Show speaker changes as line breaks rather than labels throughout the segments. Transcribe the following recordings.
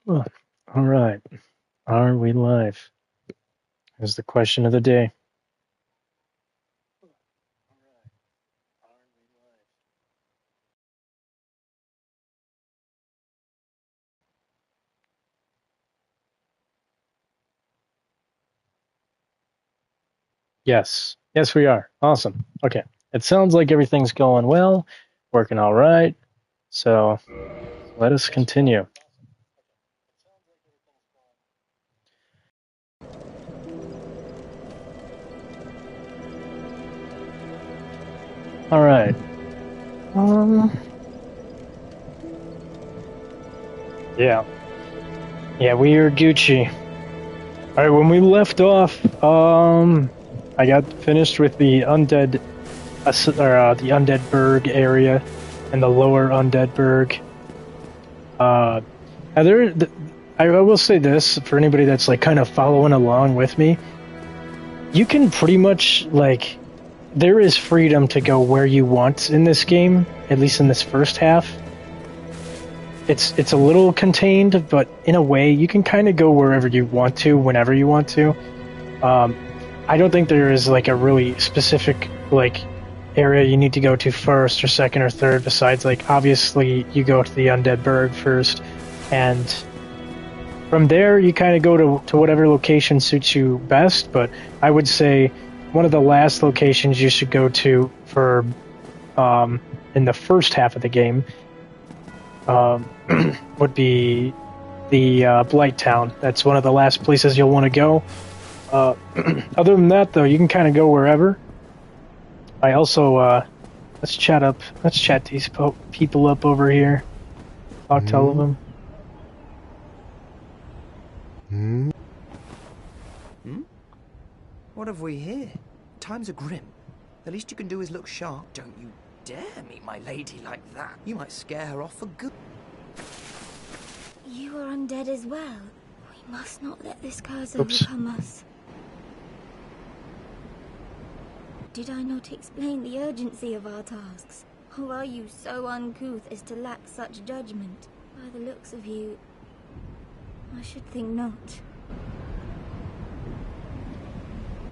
Well, all right. Are we live? Is the question of the day. Yes. Yes, we are. Awesome. Okay. It sounds like everything's going well, working all right. So let us continue. All right. Yeah. Yeah, we are Gucci. All right. When we left off, I got finished with the undead, the undead berg area, and the lower undead berg. Now I will say this for anybody that's like kind of following along with me. You can pretty much like there is freedom to go where you want in this game, at least in this first half. It's a little contained, but in a way you can kind of go wherever you want to, whenever you want to. I don't think there is like a really specific like area you need to go to first or second or third. Besides, like obviously you go to the Undead Burg first, and from there you kind of go to whatever location suits you best. But I would say one of the last locations you should go to for in the first half of the game would be the Blight Town. That's one of the last places you'll want to go. Other than that, though, you can kind of go wherever. I also let's chat these people up over here. Talk to all of them.
Hmm? What have we here? Times are grim. The least you can do is look sharp. Don't you dare meet my lady like that. You might scare her off for good.
You are undead as well. We must not let this curse overcome us. Did I not explain the urgency of our tasks? Or are you so uncouth as to lack such judgment? By the looks of you, I should think not.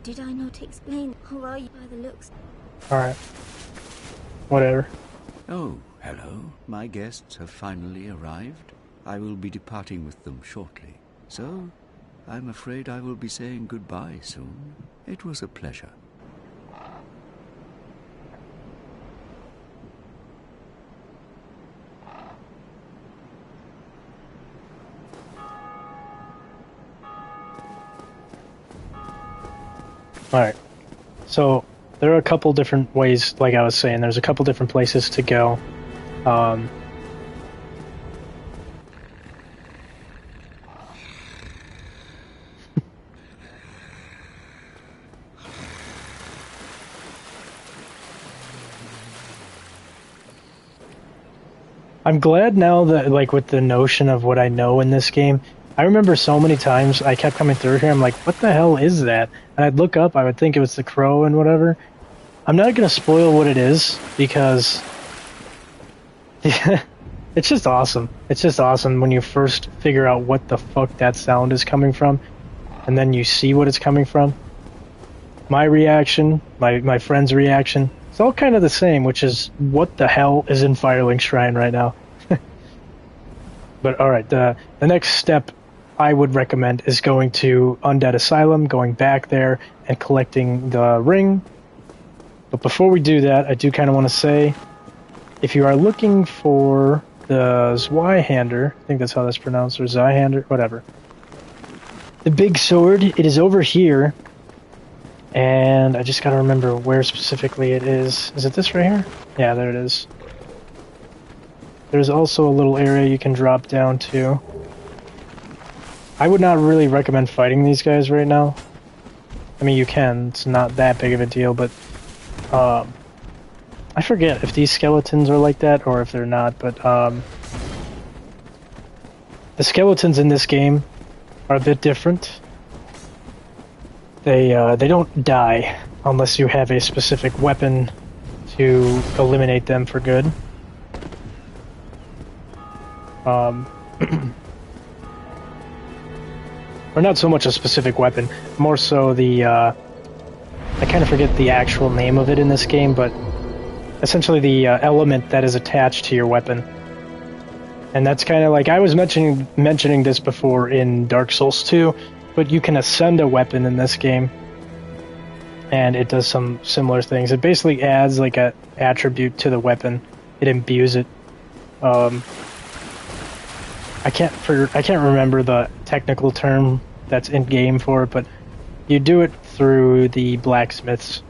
Did I not explain, or are you by the looks?
Alright. Whatever.
Oh, hello. My guests have finally arrived. I will be departing with them shortly. So, I'm afraid I will be saying goodbye soon. It was a pleasure.
Alright. So, there are a couple different ways, like I was saying, there's a couple different places to go. I'm glad now that, like, with the notion of what I know in this game, I remember so many times I kept coming through here, I'm like, what the hell is that? And I'd look up, I would think it was the crow and whatever. I'm not gonna spoil what it is, because it's just awesome. It's just awesome when you first figure out what the fuck that sound is coming from, and then you see what it's coming from. My reaction, my friend's reaction, it's all kind of the same, which is, what the hell is in Firelink Shrine right now? But alright, the next step I would recommend is going to Undead Asylum, going back there, and collecting the ring. But before we do that, I do kind of want to say, if you are looking for the Zweihander, I think that's how that's pronounced, or Zweihander, whatever. The big sword, it is over here. And I just gotta remember where specifically it is. Is it this right here? Yeah, there it is. There's also a little area you can drop down to. I would not really recommend fighting these guys right now. I mean, you can. It's not that big of a deal, but... I forget if these skeletons are like that or if they're not, but... the skeletons in this game are a bit different. They don't die unless you have a specific weapon to eliminate them for good. or not so much a specific weapon, more so the, I kind of forget the actual name of it in this game, but essentially the element that is attached to your weapon. And that's kind of like, I was mentioning this before in Dark Souls 2, but you can ascend a weapon in this game, and it does some similar things. It basically adds like a attribute to the weapon. It imbues it. I can't remember the technical term that's in game for it, but you do it through the blacksmiths,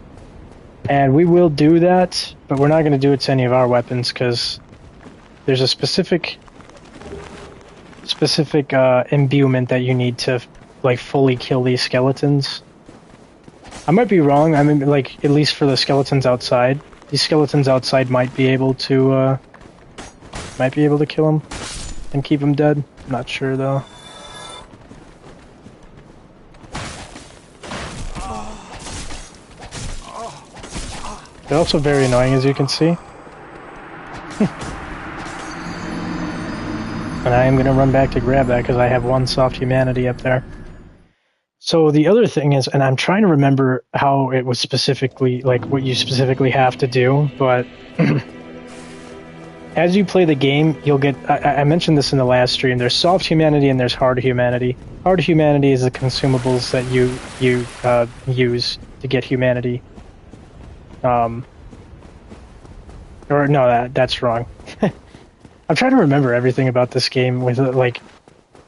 and we will do that, but we're not going to do it to any of our weapons because there's a specific imbuement that you need to like fully kill these skeletons. I might be wrong. I mean, like, at least for the skeletons outside, these skeletons outside might be able to kill them and keep them dead. I'm not sure though. They're also very annoying, as you can see. And I am going to run back to grab that because I have one soft humanity up there. So the other thing is, and I'm trying to remember how it was specifically, like what you specifically have to do, but as you play the game, you'll get, I mentioned this in the last stream, there's soft humanity and there's hard humanity. Hard humanity is the consumables that you use to get humanity. Or no, that's wrong. I'm trying to remember everything about this game with like,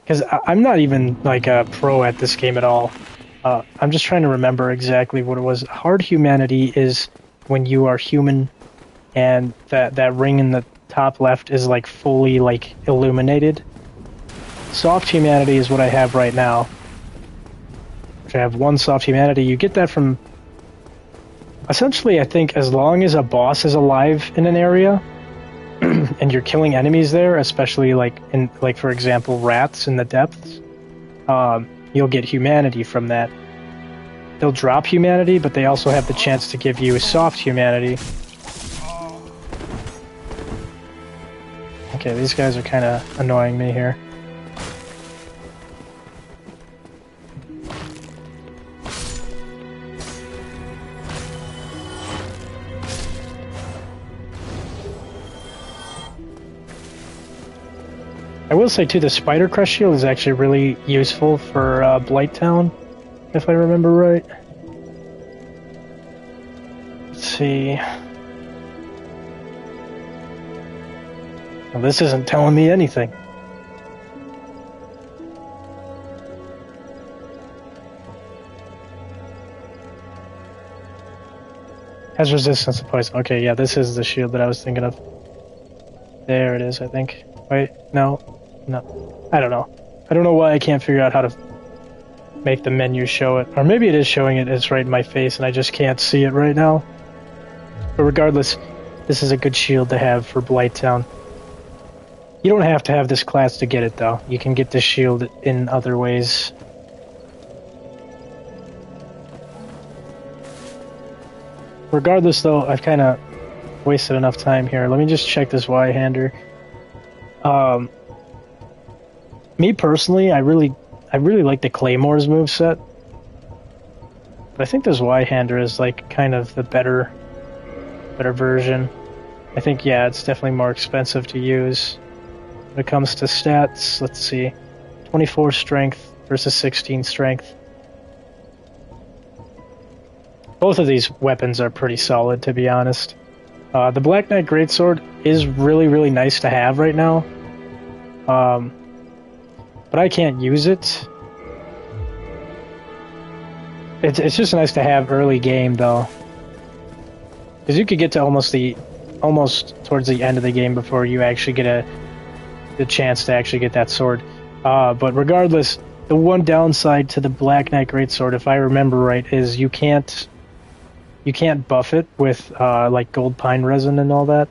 because I'm not even like a pro at this game at all. I'm just trying to remember exactly what it was. Hard humanity is when you are human, and that ring in the top left is like fully like illuminated. Soft humanity is what I have right now. Which I have one soft humanity. You get that from essentially, I think, as long as a boss is alive in an area. And you're killing enemies there, especially like in, like, for example, rats in the depths, you'll get humanity from that. They'll drop humanity, but they also have the chance to give you soft humanity. Okay, these guys are kind of annoying me here. I will say too, the Spider Crush shield is actually really useful for Blighttown, if I remember right. Let's see. Well, this isn't telling me anything. Has resistance to poison. Okay, yeah, this is the shield that I was thinking of. There it is, I think. Wait, no. I don't know. I don't know why I can't figure out how to make the menu show it. Or maybe it is showing it, it's right in my face and I just can't see it right now. But regardless, this is a good shield to have for Blighttown. You don't have to have this class to get it though. You can get this shield in other ways. Regardless though, I've kind of wasted enough time here. Let me just check this Y-hander. Me personally, I really like the Claymore's moveset. But I think this Y-hander is like kind of the better version. I think, yeah, it's definitely more expensive to use. When it comes to stats, let's see. 24 strength versus 16 strength. Both of these weapons are pretty solid, to be honest. The Black Knight Greatsword is really, really nice to have right now. But I can't use it. It's just nice to have early game though, because you could get to almost towards the end of the game before you actually get the chance to actually get that sword. But regardless, the one downside to the Black Knight Greatsword, if I remember right, is you can't buff it with like gold pine resin and all that.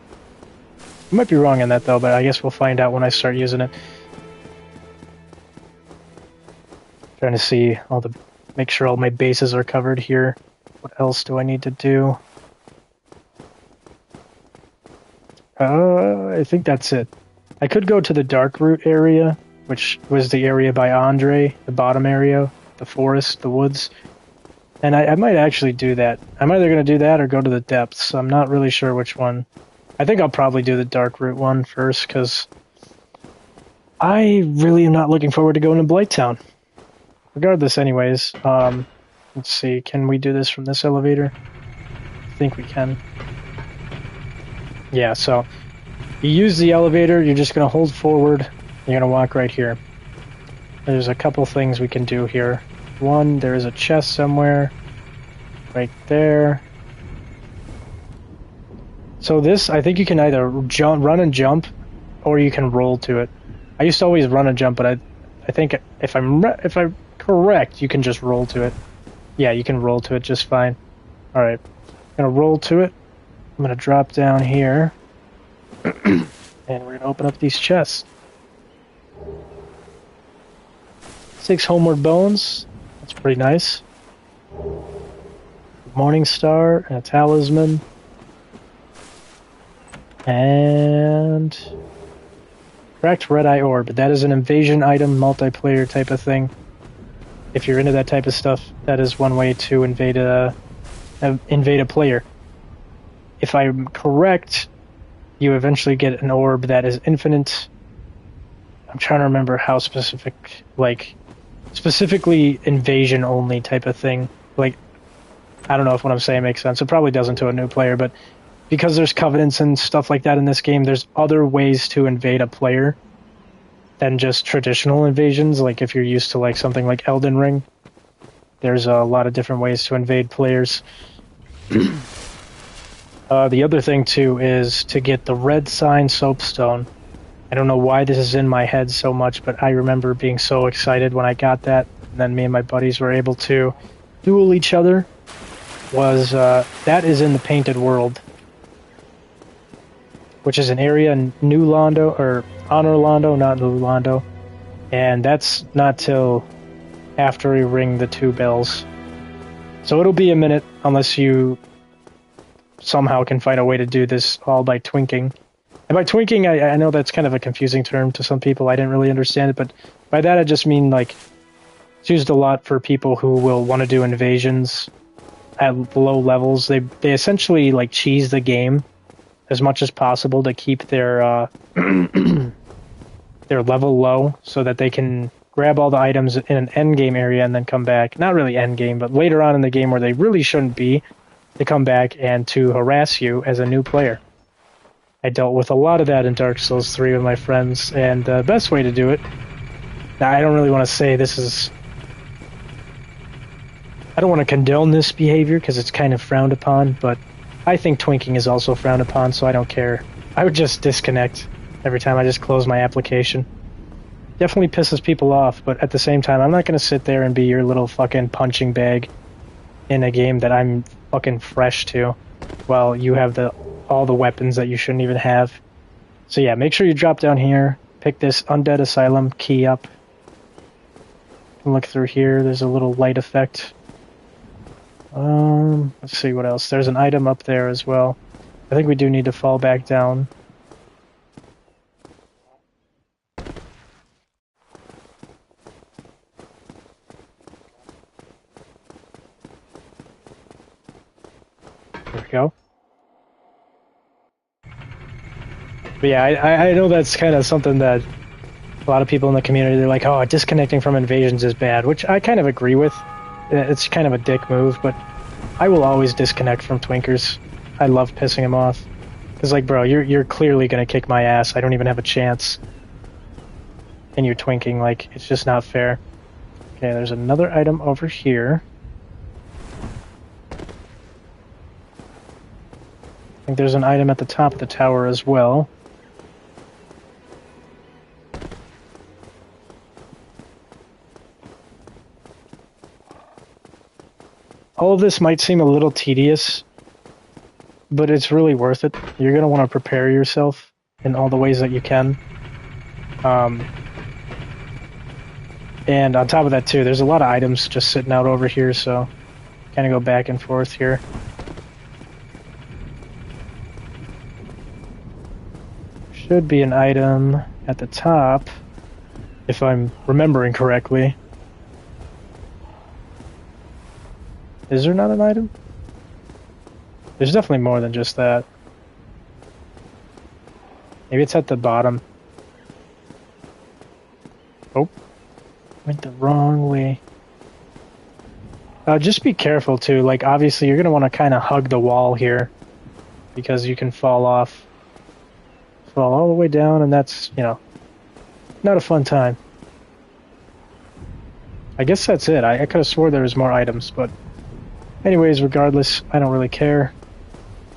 I might be wrong on that though, but I guess we'll find out when I start using it. Trying to see make sure all my bases are covered here. What else do I need to do? I think that's it. I could go to the Dark Root area which was the area by Andre, the bottom area, the forest, the woods. And I might actually do that. I'm either going to do that or go to the depths. I'm not really sure which one. I think I'll probably do the dark route one first, because I really am not looking forward to going to Blighttown. Regardless, anyways, let's see, can we do this from this elevator? I think we can. Yeah, so you use the elevator, you're just going to hold forward, you're going to walk right here. There's a couple things we can do here. One, there is a chest somewhere, right there. So this, I think you can either run and jump, or you can roll to it. I used to always run and jump, but I think if I'm correct, you can just roll to it. Yeah, you can roll to it just fine. All right, I'm gonna roll to it. I'm gonna drop down here, and we're gonna open up these chests. 6 homeward bones. That's pretty nice. Morning Star and a talisman. And cracked red eye orb. That is an invasion item, multiplayer type of thing. If you're into that type of stuff, that is one way to invade a player. If I'm correct, you eventually get an orb that is infinite. I'm trying to remember how specific, like, specifically invasion only type of thing. Like, I don't know if what I'm saying makes sense. It probably doesn't to a new player, but because there's covenants and stuff like that in this game, there's other ways to invade a player than just traditional invasions. Like if you're used to like something like Elden Ring, there's a lot of different ways to invade players. The other thing too is to get the red sign soapstone. I don't know why this is in my head so much, but I remember being so excited when I got that, and then me and my buddies were able to duel each other. That is in the Painted World, which is an area in New Londo, or Honor Londo, not New Londo, and that's not till after we ring the 2 bells. So it'll be a minute, unless you somehow can find a way to do this all by twinking. And by twinking, I know that's kind of a confusing term to some people. I didn't really understand it, but by that I just mean, like, it's used a lot for people who will want to do invasions at low levels. They essentially, like, cheese the game as much as possible to keep their their level low, so that they can grab all the items in an end game area and then come back. Not really end game, but later on in the game where they really shouldn't be, to come back and to harass you as a new player. I dealt with a lot of that in Dark Souls 3 with my friends, and the best way to do it... Now, I don't really want to say this is... I don't want to condone this behavior, because it's kind of frowned upon, but I think twinking is also frowned upon, so I don't care. I would just disconnect every time I just close my application. Definitely pisses people off, but at the same time, I'm not going to sit there and be your little fucking punching bag in a game that I'm fucking fresh to, while you have all the weapons that you shouldn't even have. So yeah, make sure you drop down here, pick this Undead Asylum key up. You can look through here, there's a little light effect. Let's see what else. There's an item up there as well. I think we do need to fall back down. There we go. But yeah, I know that's kind of something that a lot of people in the community, they're like, oh, disconnecting from invasions is bad, which I kind of agree with. It's kind of a dick move, but I will always disconnect from twinkers. I love pissing them off. Because, like, bro, you're clearly going to kick my ass. I don't even have a chance. And you're twinking, like, it's just not fair. Okay, there's another item over here. I think there's an item at the top of the tower as well. All of this might seem a little tedious, but it's really worth it. You're going to want to prepare yourself in all the ways that you can. And on top of that too, there's a lot of items just sitting out over here, so kind of go back and forth here. Should be an item at the top. if I'm remembering correctly. Is there not an item? There's definitely more than just that. Maybe it's at the bottom. Oh, went the wrong way. Just be careful too, like obviously you're going to want to kind of hug the wall here, because you can fall all the way down, and that's, you know, not a fun time. I guess that's it. I could have swore there was more items, but anyways, regardless, I don't really care.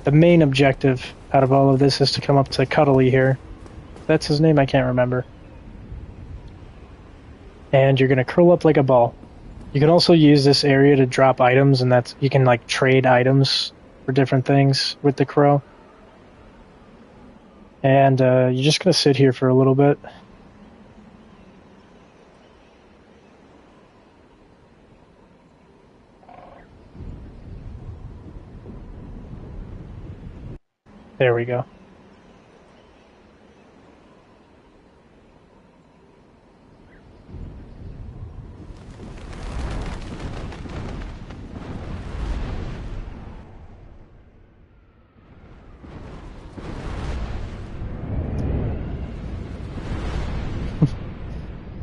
The main objective out of all of this is to come up to Cuddly here. That's his name? I can't remember. And you're going to curl up like a ball. You can also use this area to drop items, and that's, you can like trade items for different things with the crow. And you're just going to sit here for a little bit. There we go.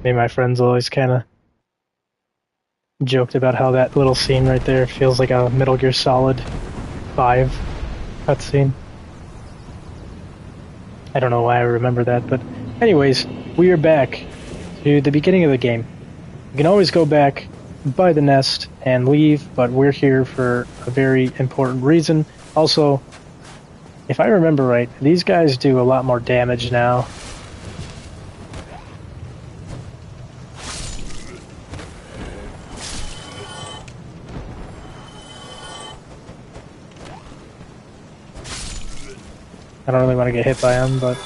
Me and my friends always kind of joked about how that little scene right there feels like a Metal Gear Solid 5 cutscene. I don't know why I remember that, but anyways, we are back to the beginning of the game. You can always go back, buy the nest, and leave, but we're here for a very important reason. Also, if I remember right, these guys do a lot more damage now. I don't really want to get hit by them, but...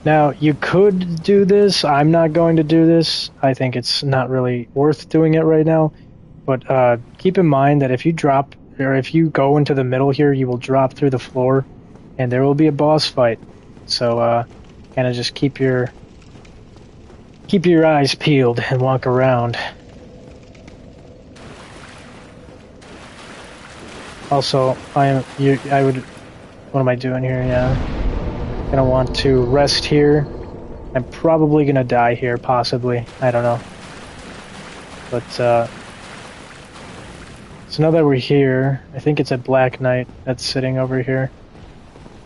Now, you could do this. I'm not going to do this. I think it's not really worth doing it right now. But keep in mind that if you drop, or if you go into the middle here, you will drop through the floor, and there will be a boss fight. So, kind of just keep your eyes peeled and walk around. Also, what am I doing here? Yeah. Gonna want to rest here. I'm probably gonna die here, possibly. I don't know. But, so now that we're here, I think it's a Black Knight that's sitting over here.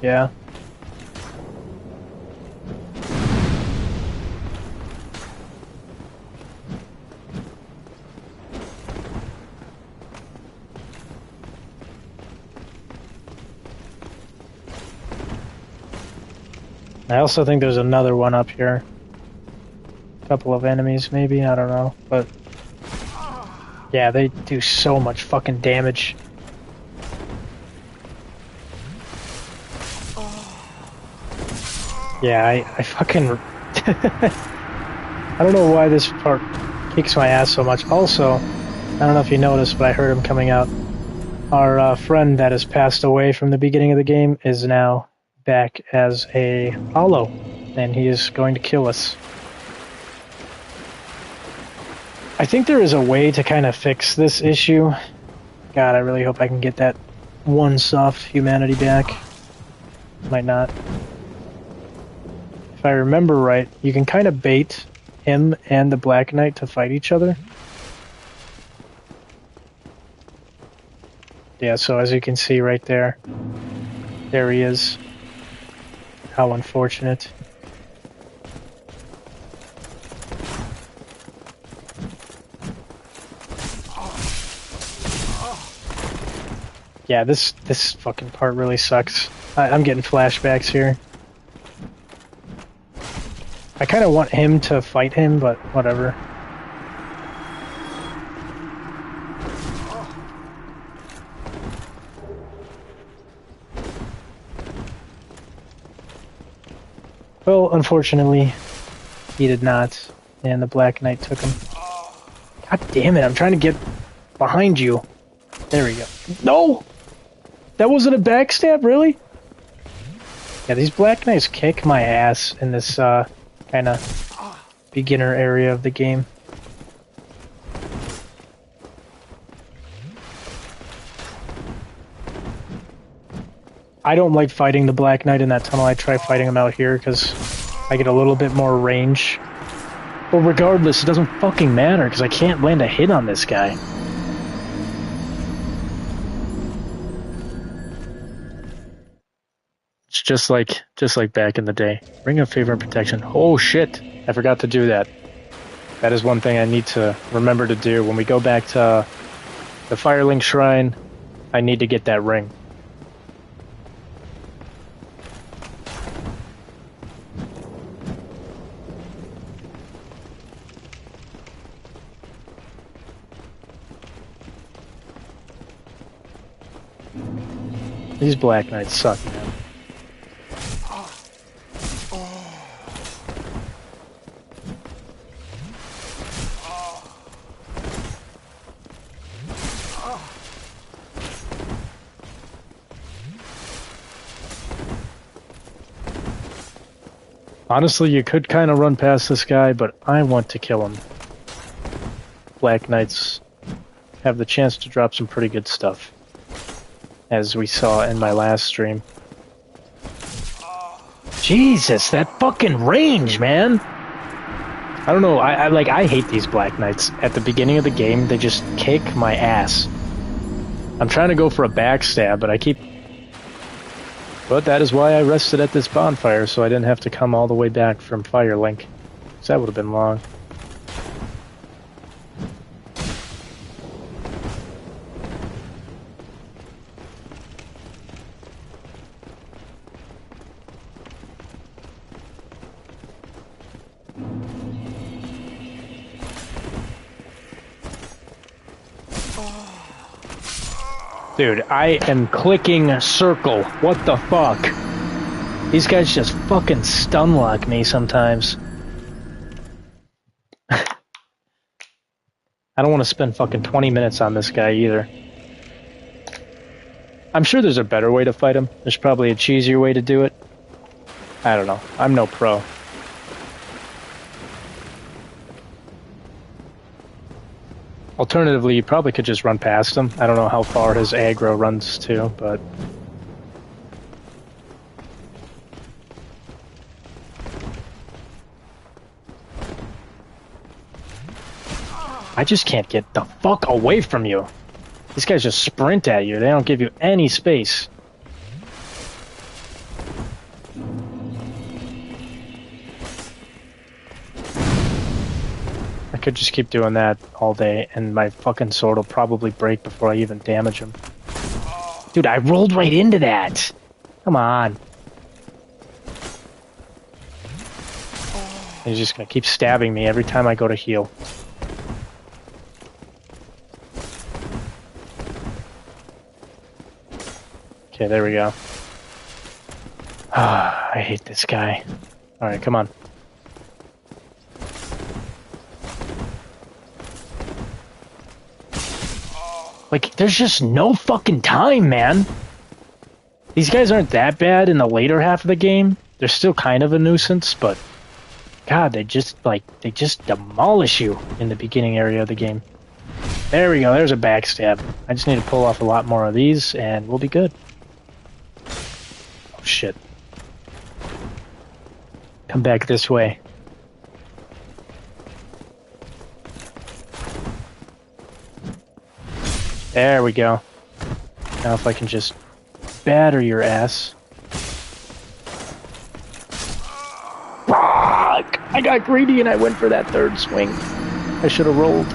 Yeah. I also think there's another one up here. A couple of enemies, maybe, I don't know, but... Yeah, they do so much fucking damage. Yeah, I fucking... I don't know why this part kicks my ass so much. Also, I don't know if you noticed, but I heard him coming out. Our friend that has passed away from the beginning of the game is now back as a hollow, and he is going to kill us. I think there is a way to kind of fix this issue. God, I really hope I can get that one soft humanity back. Might not. If I remember right, you can kind of bait him and the Black Knight to fight each other. Yeah, so as you can see right there, there he is. How unfortunate. Yeah, this fucking part really sucks. I'm getting flashbacks here. I kind of want him to fight him, but whatever. Well, unfortunately, he did not, and the Black Knight took him. God damn it, I'm trying to get behind you. There we go. No! That wasn't a backstab, really? Yeah, these Black Knights kick my ass in this kind of beginner area of the game. I don't like fighting the Black Knight in that tunnel. I try fighting him out here because I get a little bit more range. But regardless, it doesn't fucking matter because I can't land a hit on this guy. It's just like back in the day. Ring of Favor and Protection. Oh shit! I forgot to do that. That is one thing I need to remember to do when we go back to the Firelink Shrine. I need to get that ring. These Black Knights suck, man. Honestly, you could kind of run past this guy, but I want to kill him. Black Knights have the chance to drop some pretty good stuff, as we saw in my last stream. Jesus, that fucking range, man! I don't know, I hate these Black Knights. At the beginning of the game, they just kick my ass. I'm trying to go for a backstab, but I keep... But that is why I rested at this bonfire, so I didn't have to come all the way back from Firelink. Because that would have been long. Dude, I am clicking circle. What the fuck? These guys just fucking stun lock me sometimes. I don't want to spend fucking 20 minutes on this guy either. I'm sure there's a better way to fight him. There's probably a cheesier way to do it. I don't know. I'm no pro. Alternatively, you probably could just run past him. I don't know how far his aggro runs to, but... I just can't get the fuck away from you. These guys just sprint at you. They don't give you any space. I could just keep doing that all day, and my fucking sword will probably break before I even damage him. Dude, I rolled right into that! Come on. He's just gonna keep stabbing me every time I go to heal. Okay, there we go. Ah, I hate this guy. Alright, come on. Like, there's just no fucking time, man. These guys aren't that bad in the later half of the game. They're still kind of a nuisance, but... God, they just demolish you in the beginning area of the game. There we go, there's a backstab. I just need to pull off a lot more of these, and we'll be good. Oh, shit. Come back this way. There we go. Now if I can just batter your ass. Fuck! I got greedy and I went for that third swing. I should have rolled.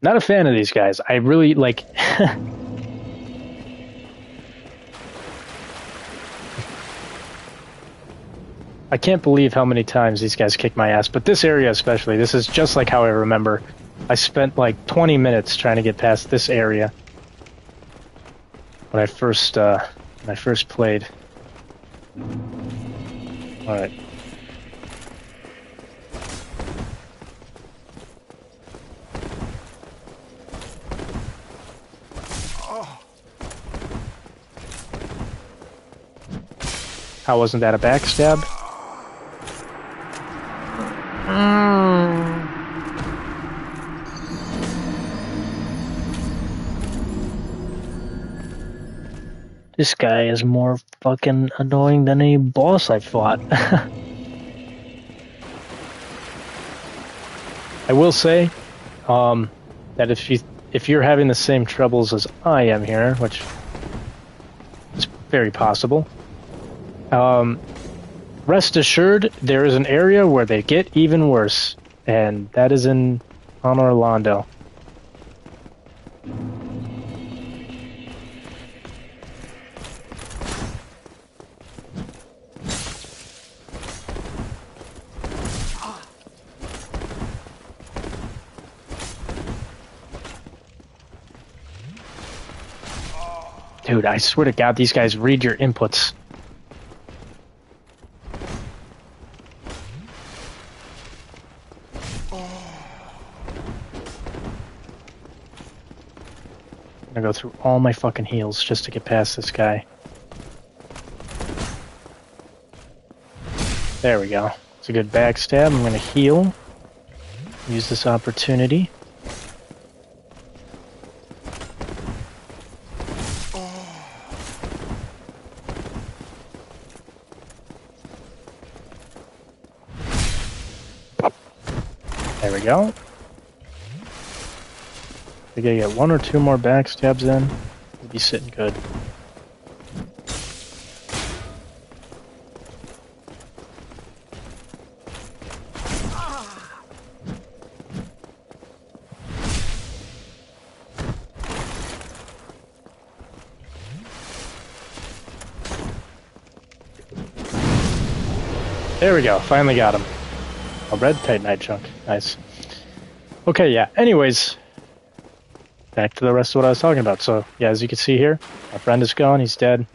Not a fan of these guys. I really, like... I can't believe how many times these guys kick my ass, but this area especially, this is just like how I remember. I spent like 20 minutes trying to get past this area when I first played. Alright. How wasn't that a backstab? This guy is more fucking annoying than any boss I fought. I will say that if you're having the same troubles as I am here, which is very possible, rest assured there is an area where they get even worse, and that is on Orlando. Dude, I swear to God, these guys read your inputs. I'm gonna go through all my fucking heals just to get past this guy. There we go. It's a good backstab. I'm gonna heal. Use this opportunity. There we go. We gotta get 1 or 2 more backstabs in. We'll be sitting good. There we go. Finally got him. A red Titanite chunk. Nice. Okay, yeah. Anyways, back to the rest of what I was talking about. So, yeah, as you can see here, my friend is gone. He's dead.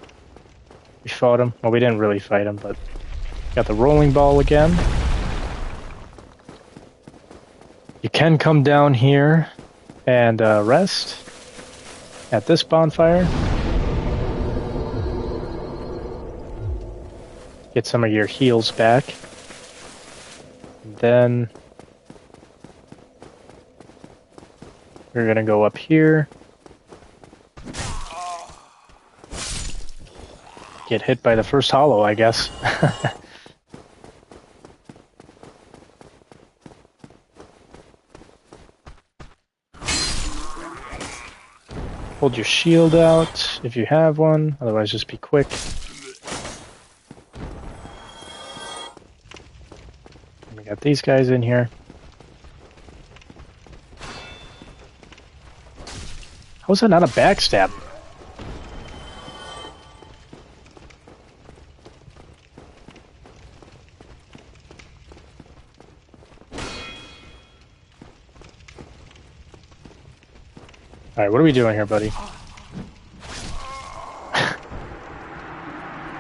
We fought him. Well, we didn't really fight him, but got the rolling ball again. You can come down here and rest at this bonfire. Get some of your heals back. And then we're gonna go up here. Get hit by the first hollow, I guess. Hold your shield out if you have one, otherwise just be quick. We got these guys in here. How is that not a backstab? Alright, what are we doing here, buddy?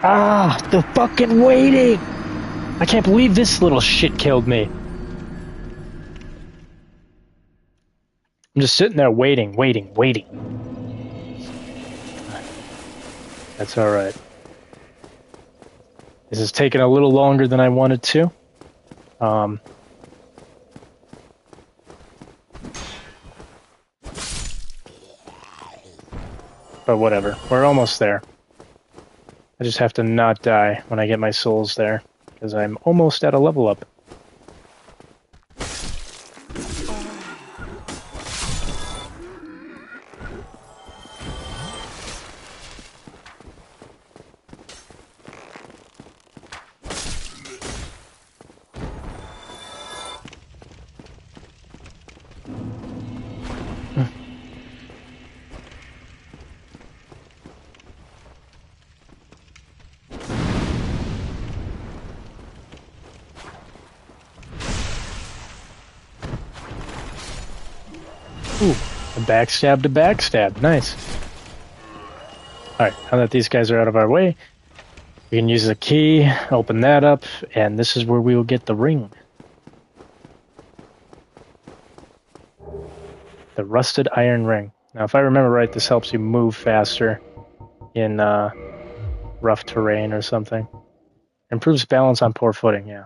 Ah, the fucking waiting! I can't believe this little shit killed me. I'm just sitting there waiting. That's alright. This is taking a little longer than I wanted to. But whatever, we're almost there. I just have to not die when I get my souls there, because I'm almost at a level up. Ooh, a backstab to backstab. Nice. Alright, now that these guys are out of our way, we can use the key, open that up, and this is where we will get the ring. The rusted iron ring. Now, if I remember right, this helps you move faster in rough terrain or something. Improves balance on poor footing, yeah.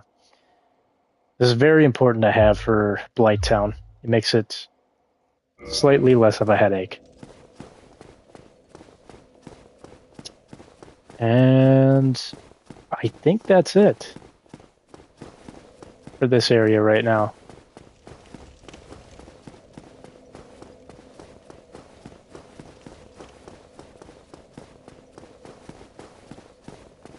This is very important to have for Blighttown. It makes it slightly less of a headache. And I think that's it for this area right now.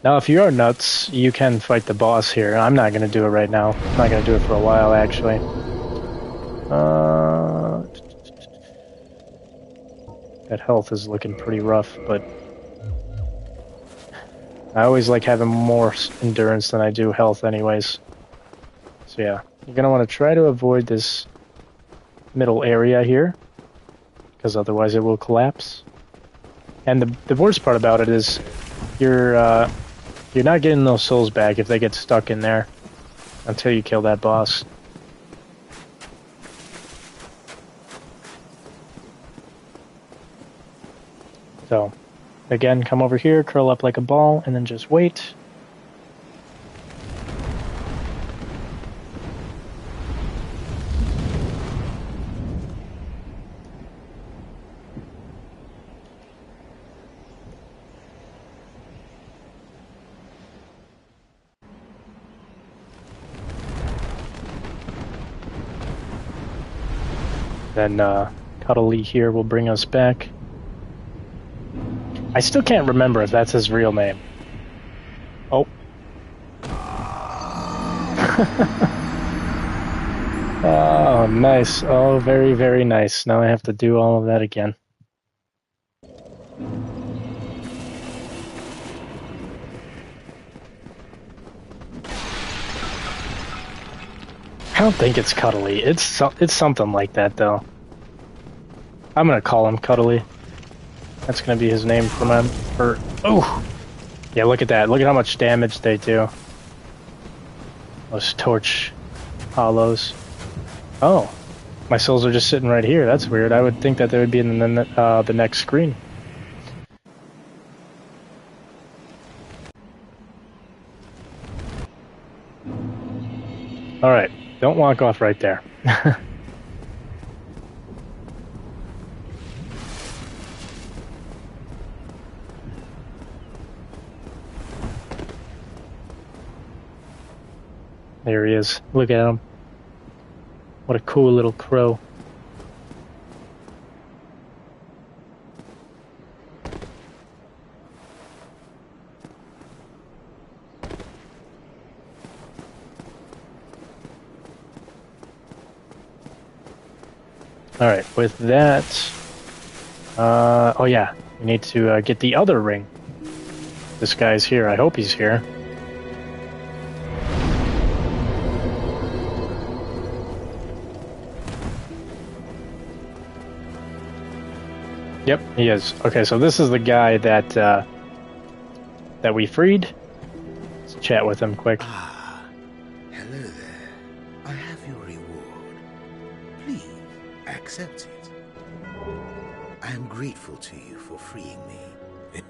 Now, if you are nuts, you can fight the boss here. I'm not going to do it right now. I'm not going to do it for a while, actually. That health is looking pretty rough, but I always like having more endurance than I do health anyways. So yeah, you're going to want to try to avoid this middle area here, because otherwise it will collapse. And the worst part about it is you're not getting those souls back if they get stuck in there until you kill that boss. So, again, come over here, curl up like a ball, and then just wait. Then Cuddly here will bring us back. I still can't remember if that's his real name. Oh. Oh, nice. Oh, very, very nice. Now I have to do all of that again. I don't think it's Cuddly. It's something like that, though. I'm gonna call him Cuddly. That's gonna be his name from him. Oh! Yeah, look at that. Look at how much damage they do. Those torch hollows. Oh. My souls are just sitting right here. That's weird. I would think that they would be in the next screen. Alright. Don't walk off right there. There he is. Look at him. What a cool little crow. Alright, with that... oh yeah, we need to get the other ring. This guy's here. I hope he's here. Yep, he is. Okay, so this is the guy that that we freed. Let's chat with him quick.
Ah, hello there. I have your reward. Please, accept it. I am grateful to you for freeing me.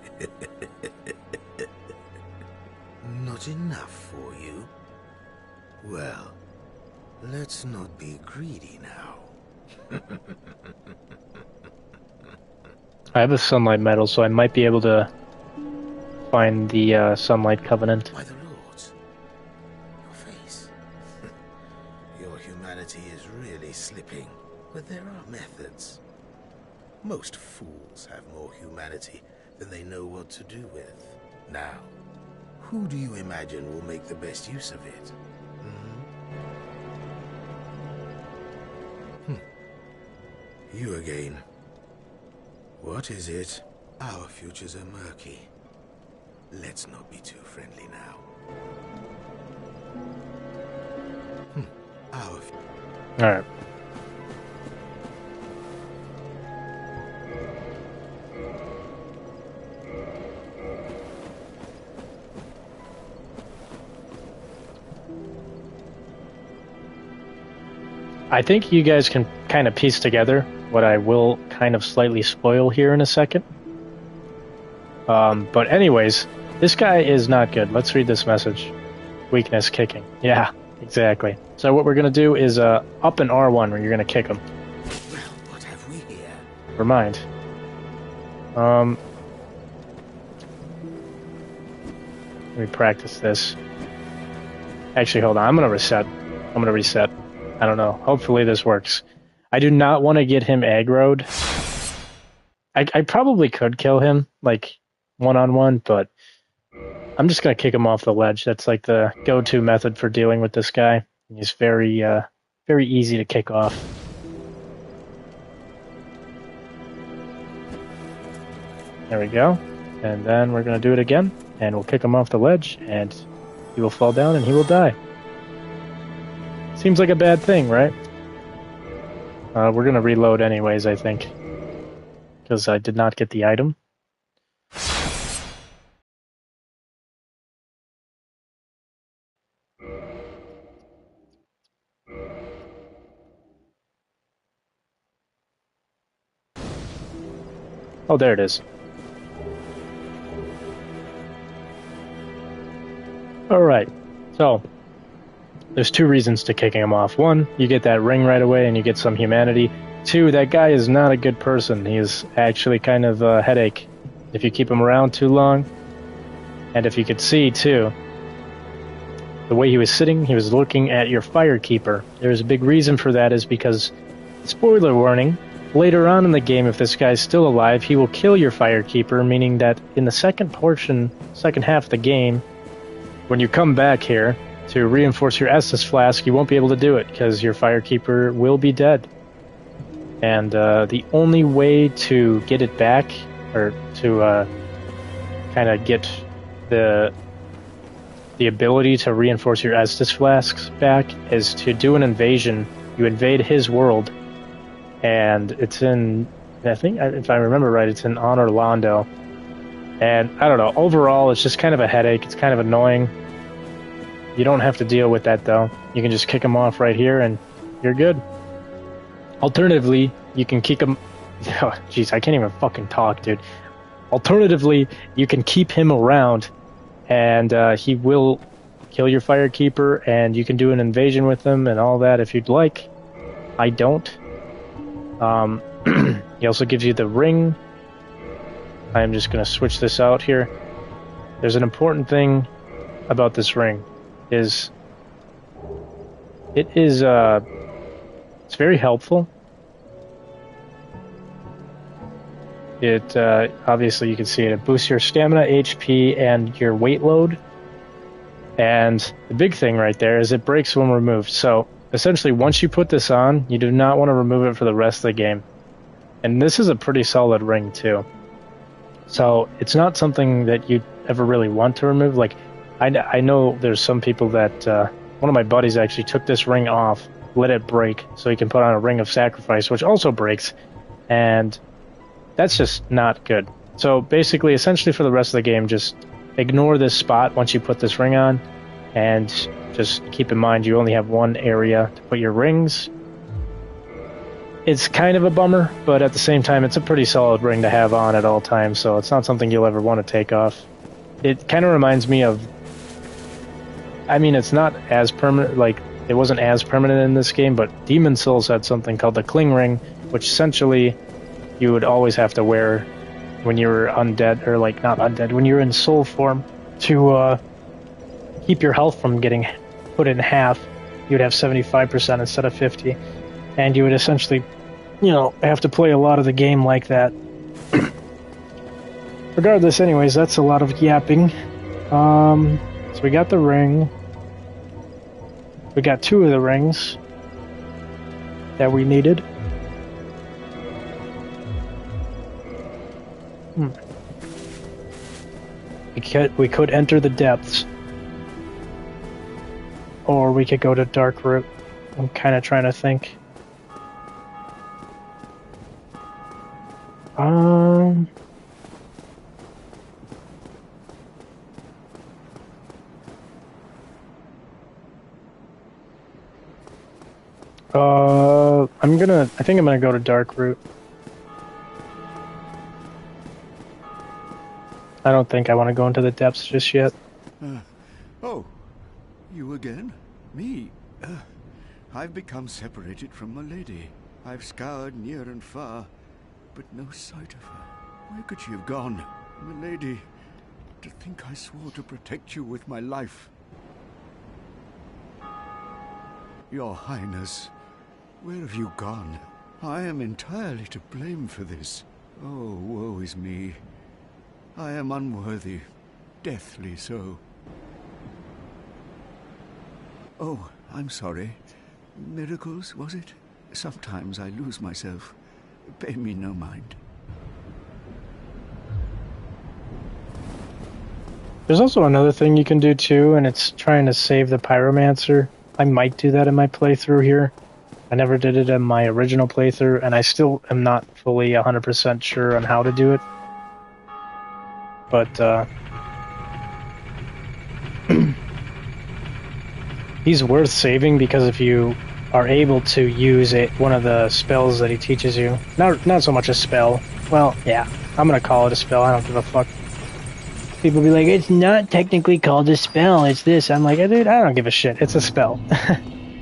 Not enough for you? Well, let's not be greedy now.
I have a sunlight medal, so I might be able to find the sunlight covenant.
By the Lords, your face. Your humanity is really slipping, but there are methods. Most fools have more humanity than they know what to do with. Now, who do you imagine will make the best use of it? You again. What is it? Our futures are murky. Let's not be too friendly now.
Alright. I think you guys can kind of piece together what I will kind of slightly spoil here in a second. But anyways, This guy is not good. Let's read this message. Weakness, kicking. Yeah, exactly. So what we're going to do is up an R1 where you're going to kick him.
Well, what have we here?
Remind. Let me practice this. Actually, hold on. I'm going to reset. I don't know. Hopefully this works. I do not want to get him aggroed. I probably could kill him, like, one-on-one, but I'm just going to kick him off the ledge. That's like the go-to method for dealing with this guy. He's very easy to kick off. There we go. And then we're going to do it again, and we'll kick him off the ledge, and he will fall down and he will die. Seems like a bad thing, right? We're going to reload anyways, I think, because I did not get the item. Oh, there it is. Alright, so there's two reasons to kicking him off. One, you get that ring right away and you get some humanity. Two, that guy is not a good person. He is actually kind of a headache if you keep him around too long. And if you could see, too, the way he was sitting, he was looking at your firekeeper. There's a big reason for that is because, spoiler warning, later on in the game, if this guy's still alive, he will kill your firekeeper, meaning that in the second half of the game, when you come back here to reinforce your Estus flask, you won't be able to do it because your firekeeper will be dead. And the only way to get it back, or to kind of get the ability to reinforce your Estus flasks back, is to do an invasion. You invade his world, and it's in, I think, if I remember right, it's in Orlando. And I don't know, overall it's just kind of a headache. It's kind of annoying. You don't have to deal with that though. You can just kick him off right here and you're good. Alternatively, you can kick him... Oh, jeez, I can't even fucking talk, dude. Alternatively, you can keep him around and he will kill your firekeeper and you can do an invasion with him and all that if you'd like. I don't. He also gives you the ring. I'm just going to switch this out here. There's an important thing about this ring. It's very helpful. It obviously you can see it boosts your stamina, HP, and your weight load. And the big thing right there is it breaks when removed. So essentially, once you put this on, you do not want to remove it for the rest of the game. And this is a pretty solid ring too. So it's not something that you ever really want to remove. Like, I know there's some people that, one of my buddies actually took this ring off, let it break, so he can put on a ring of sacrifice, which also breaks, and that's just not good. So basically, essentially for the rest of the game, just ignore this spot once you put this ring on, and just keep in mind you only have one area to put your rings. It's kind of a bummer, but at the same time, it's a pretty solid ring to have on at all times, so it's not something you'll ever want to take off. It kind of reminds me of... I mean, it's not as permanent, like, it wasn't as permanent in this game, but Demon Souls had something called the Cling Ring, which essentially you would always have to wear when you were undead, or like, not undead, when you were in soul form, to keep your health from getting put in half. You would have 75% instead of 50, and you would essentially, you know, have to play a lot of the game like that. Regardless, anyways, that's a lot of yapping. So we got the ring. We got two of the rings that we needed. We could enter the depths, or we could go to Dark Route. I'm kind of trying to think. I think I'm gonna go to Dark Route. I don't think I want to go into the depths just yet.
Oh, you again? Me? I've become separated from my lady. I've scoured near and far, but no sight of her. Where could she have gone? My lady, to think I swore to protect you with my life. Your Highness, where have you gone? I am entirely to blame for this. Oh, woe is me. I am unworthy, deathly so. Oh, I'm sorry. Miracles, was it? Sometimes I lose myself. Pay me no mind.
There's also another thing you can do too, and it's trying to save the pyromancer. I might do that in my playthrough here. I never did it in my original playthrough, and I still am not fully 100% sure on how to do it. But, he's worth saving because if you are able to use one of the spells that he teaches you, not so much a spell. Well, yeah, I'm gonna call it a spell. I don't give a fuck. People be like, it's not technically called a spell, it's this. I'm like, dude, I don't give a shit. It's a spell.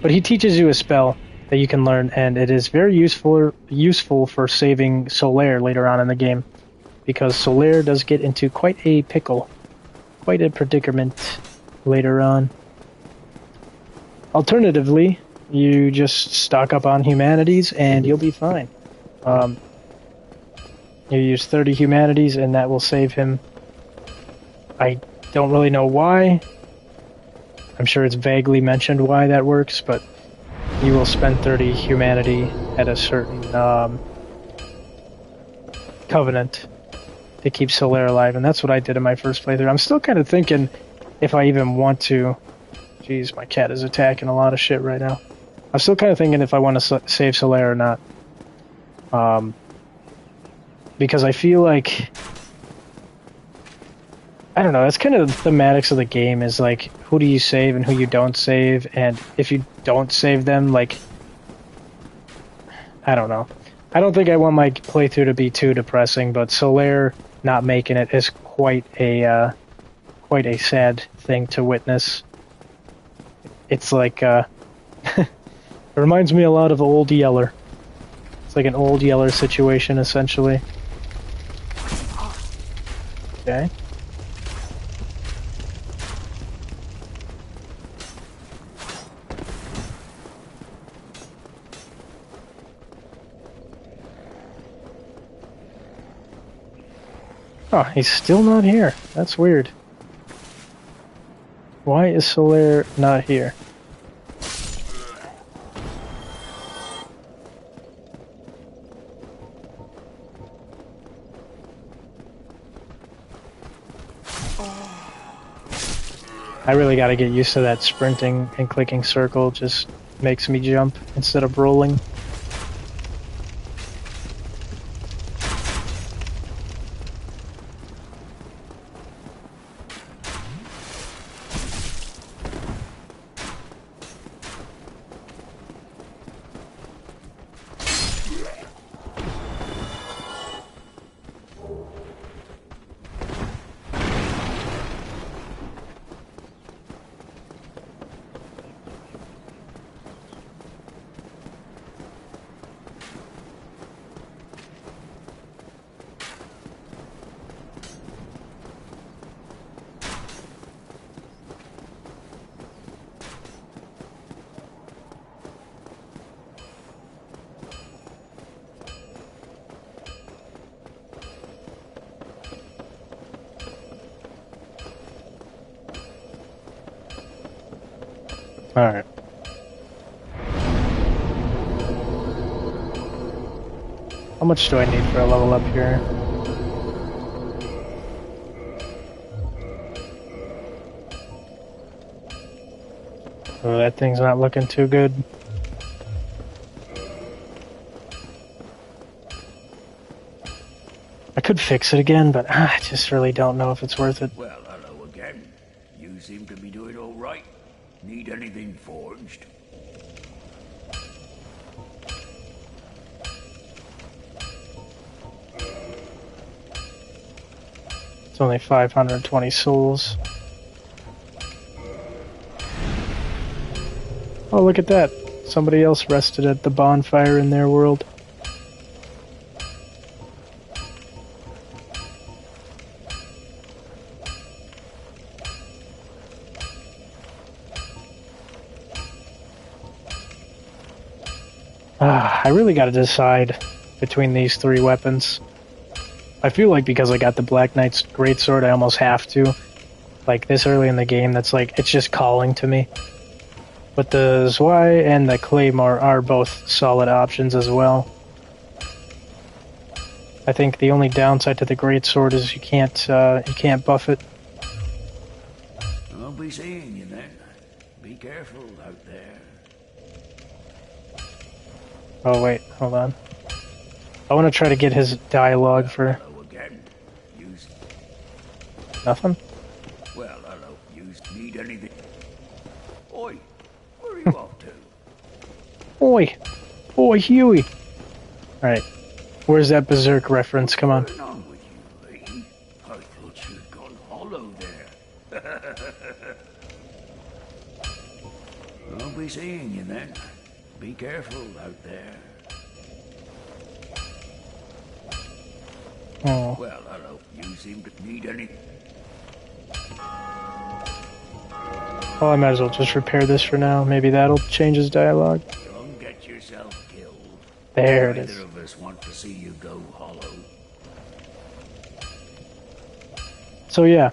But he teaches you a spell that you can learn, and it is very useful for saving Solaire later on in the game, because Solaire does get into quite a pickle, quite a predicament later on. Alternatively, you just stock up on humanities and you'll be fine. You use 30 humanities and that will save him. I don't really know why. I'm sure it's vaguely mentioned why that works, but you will spend 30 humanity at a certain covenant to keep Solaire alive, and that's what I did in my first playthrough. I'm still kind of thinking if I even want to. Jeez, my cat is attacking a lot of shit right now. I'm still kind of thinking if I want to save Solaire or not. Because I feel like... I don't know, that's kind of the thematics of the game, is like, who do you save and who you don't save, and if you don't save them, like... I don't know. I don't think I want my playthrough to be too depressing, but Solaire not making it is quite a sad thing to witness. It's like, it reminds me a lot of Old Yeller. It's like an Old Yeller situation, essentially. Okay. Oh, he's still not here. That's weird. Why is Solaire not here? I really gotta get used to that sprinting and clicking circle. Just makes me jump instead of rolling. Alright. How much do I need for a level up here? Oh, that thing's not looking too good. I could fix it again, but I just really don't know if it's worth it.
Well, hello again. You seem to be doing all right. Need anything forged?
It's only 520 souls. Oh, look at that. Somebody else rested at the bonfire in their world. I really gotta decide between these three weapons. I feel like because I got the Black Knight's Greatsword, I almost have to. Like, this early in the game, that's like, it's just calling to me. But the Zwei and the Claymore are both solid options as well. I think the only downside to the Greatsword is you can't buff it.
I'll be seeing you then. Be careful out there.
Oh wait, hold on. I want to try to get his dialogue for...
Hello again. Use...
Nothing?
Well, hello. Use... Need anything? Oi, where are you off to?
Oi! Oi, Huey! Alright. Where's that Berserk reference? Come on.
What's on with you, lady? I thought you'd gone hollow there. I'll be seeing you then. Be careful out there.
Oh.
Well, hello. You seem to need any...
Oh, I might as well just repair this for now. Maybe that'll change his dialogue.
Don't get yourself killed.
There it is.
Neither of us want to see you go hollow.
So yeah,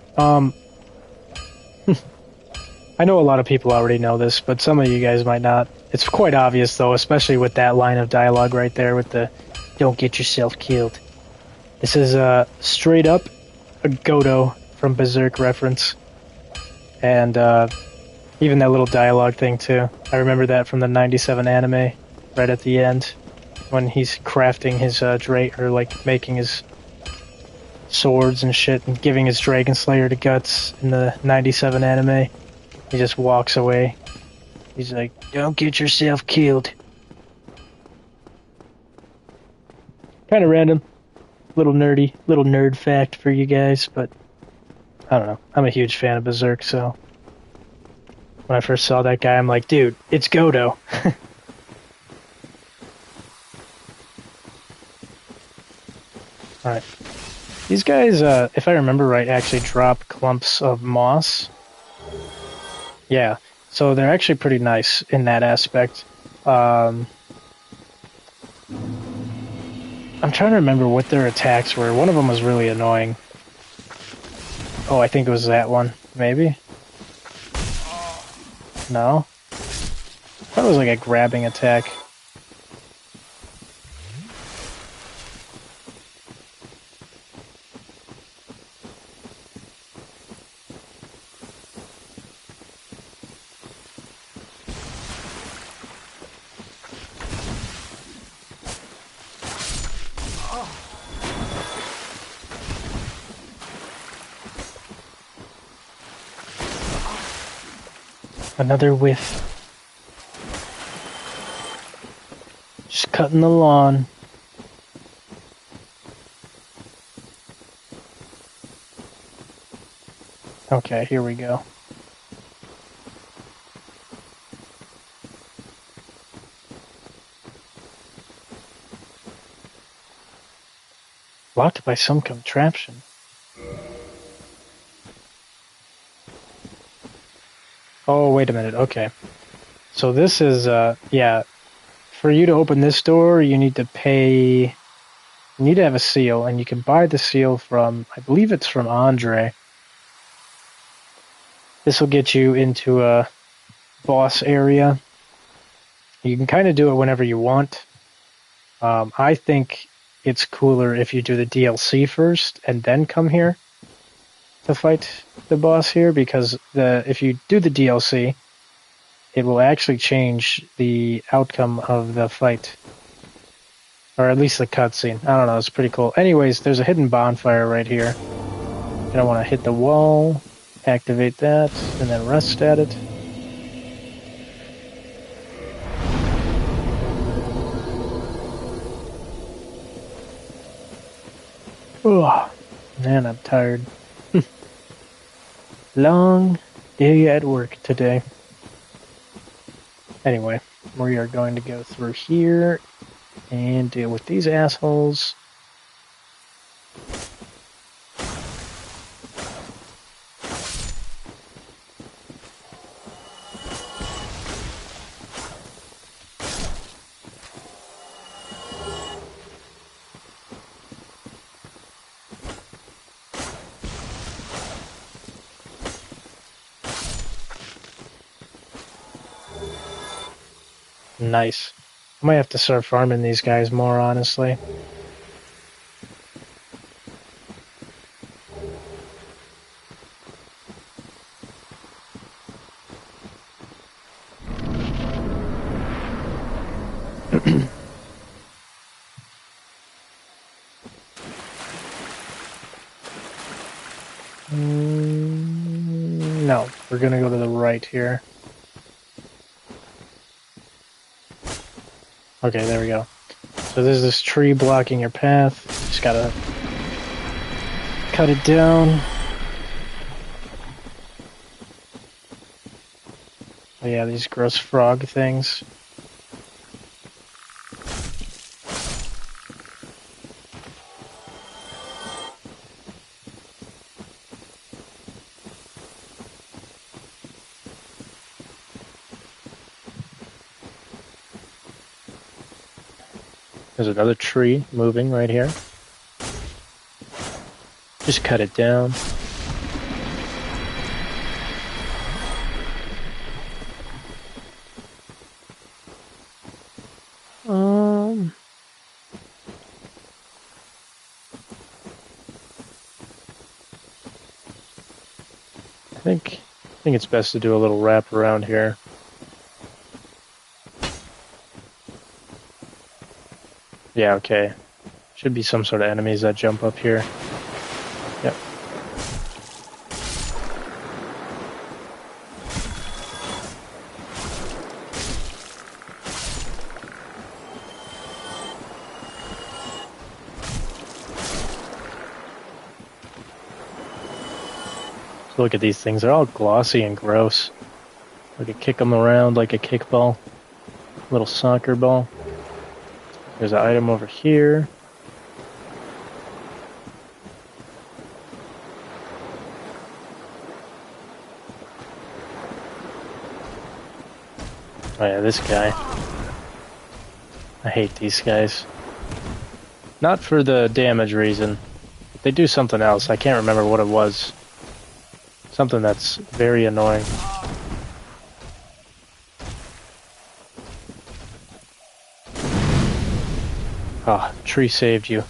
I know a lot of people already know this, but some of you guys might not. It's quite obvious though, especially with that line of dialogue right there with the "Don't get yourself killed." This is straight up a Godo from Berserk reference. And even that little dialogue thing too. I remember that from the 97 anime, right at the end, when he's crafting his or like making his swords and shit, and giving his Dragon Slayer to Guts in the 97 anime. He just walks away. He's like, "Don't get yourself killed." Kind of random, little nerd fact for you guys, but I don't know. I'm a huge fan of Berserk, so when I first saw that guy, I'm like, dude, it's Godo. Alright. These guys, if I remember right, actually drop clumps of moss. Yeah, so they're actually pretty nice in that aspect. I'm trying to remember what their attacks were. One of them was really annoying. Oh, I think it was that one. Maybe? No? I thought it was like a grabbing attack. Another whiff. Just cutting the lawn. Okay, here we go. Blocked by some contraption. Oh, wait a minute. Okay. So this is, yeah. For you to open this door, you need to pay... You need to have a seal, and you can buy the seal from... I believe it's from Andre. This will get you into a boss area. You can kind of do it whenever you want. I think it's cooler if you do the DLC first, and then come here to fight the boss here, because if you do the DLC, it will actually change the outcome of the fight. Or at least the cutscene. I don't know, it's pretty cool. Anyways, there's a hidden bonfire right here. You're gonna want to hit the wall, activate that, and then rest at it. Ugh, man, I'm tired. Long day at work today. Anyway, we are going to go through here and deal with these assholes. Nice. I might have to start farming these guys more, honestly. No, we're gonna go to the right here. Okay, there we go. So there's this tree blocking your path. Just gotta cut it down. Oh yeah, these gross frog things. There's another tree moving right here. Just cut it down. I think it's best to do a little wrap around here. Yeah, okay. Should be some sort of enemies that jump up here. Yep. So look at these things. They're all glossy and gross. We could kick them around like a kickball. Little soccer ball. There's an item over here. Oh yeah, this guy. I hate these guys. Not for the damage reason. They do something else. I can't remember what it was. Something that's very annoying. Ah, oh, tree saved you.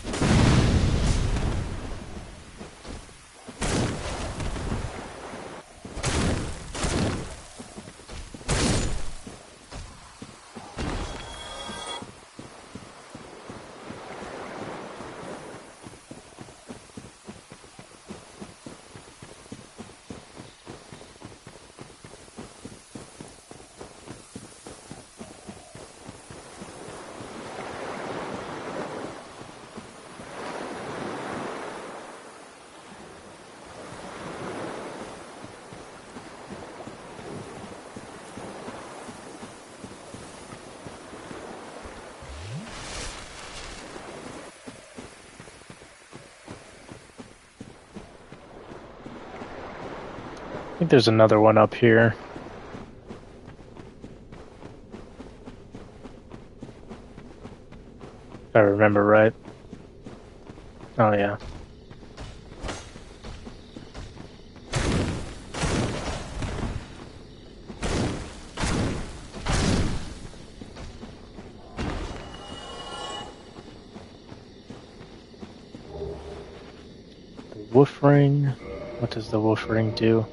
I think there's another one up here. If I remember right. Oh yeah. The wolf ring. What does the wolf ring do?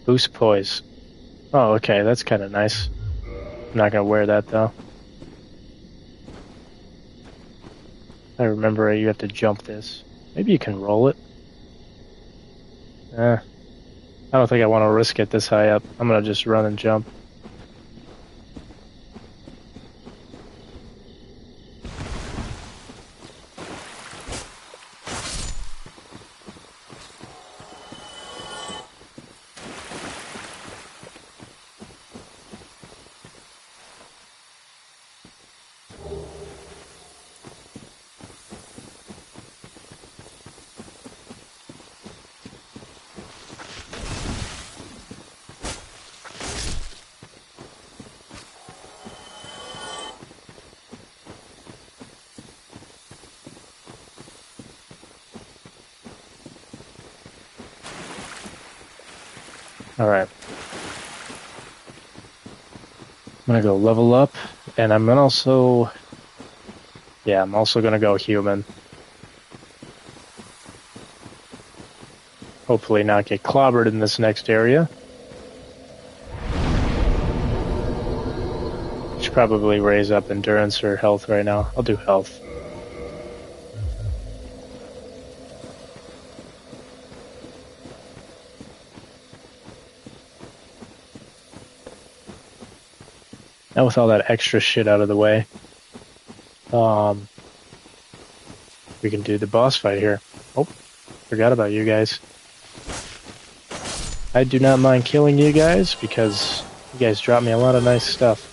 Boost poise. Oh, okay, that's kind of nice. I'm not gonna wear that though. I remember you have to jump this. Maybe you can roll it. I don't think I want to risk it this high up. I'm gonna just run and jump. Alright. I'm gonna go level up, and I'm gonna also... Yeah, I'm also gonna go human. Hopefully not get clobbered in this next area. Should probably raise up endurance or health right now. I'll do health. Now with all that extra shit out of the way, we can do the boss fight here. Oh, forgot about you guys. I do not mind killing you guys because you guys drop me a lot of nice stuff.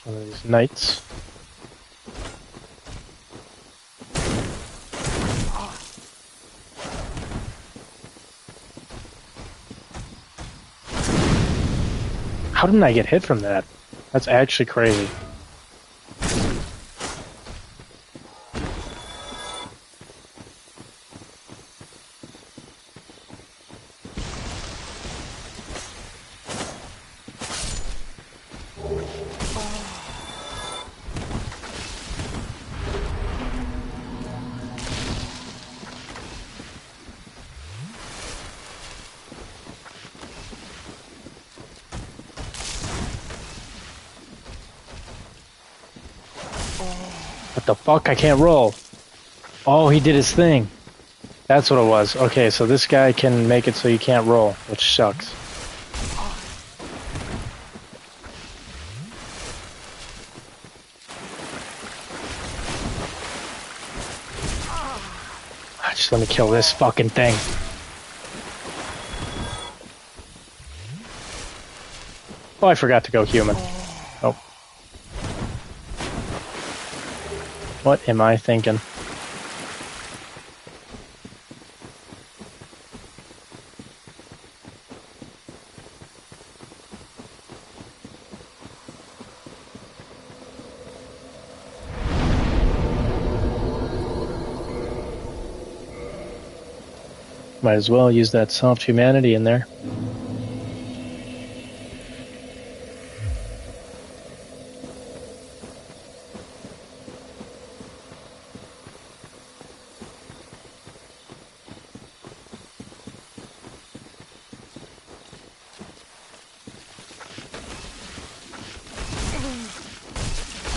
One of these knights. How didn't I get hit from that? That's actually crazy. What the fuck? I can't roll. Oh, he did his thing. That's what it was. Okay, so this guy can make it so you can't roll, which sucks. Just let me kill this fucking thing. Oh, I forgot to go human. Oh. What am I thinking? Might as well use that soft humanity in there.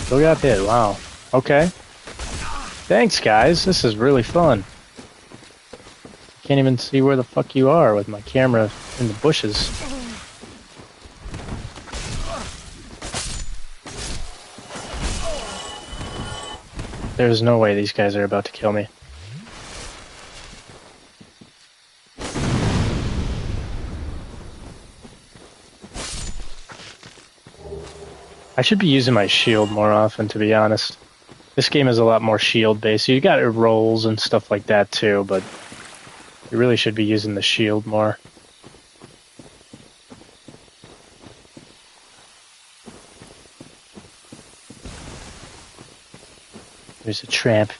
Still got hit, wow. Okay. Thanks, guys. This is really fun. Can't even see where the fuck you are with my camera in the bushes. There's no way these guys are about to kill me. I should be using my shield more often, to be honest. This game is a lot more shield based. You got rolls and stuff like that too, but you really should be using the shield more. There's a tramp.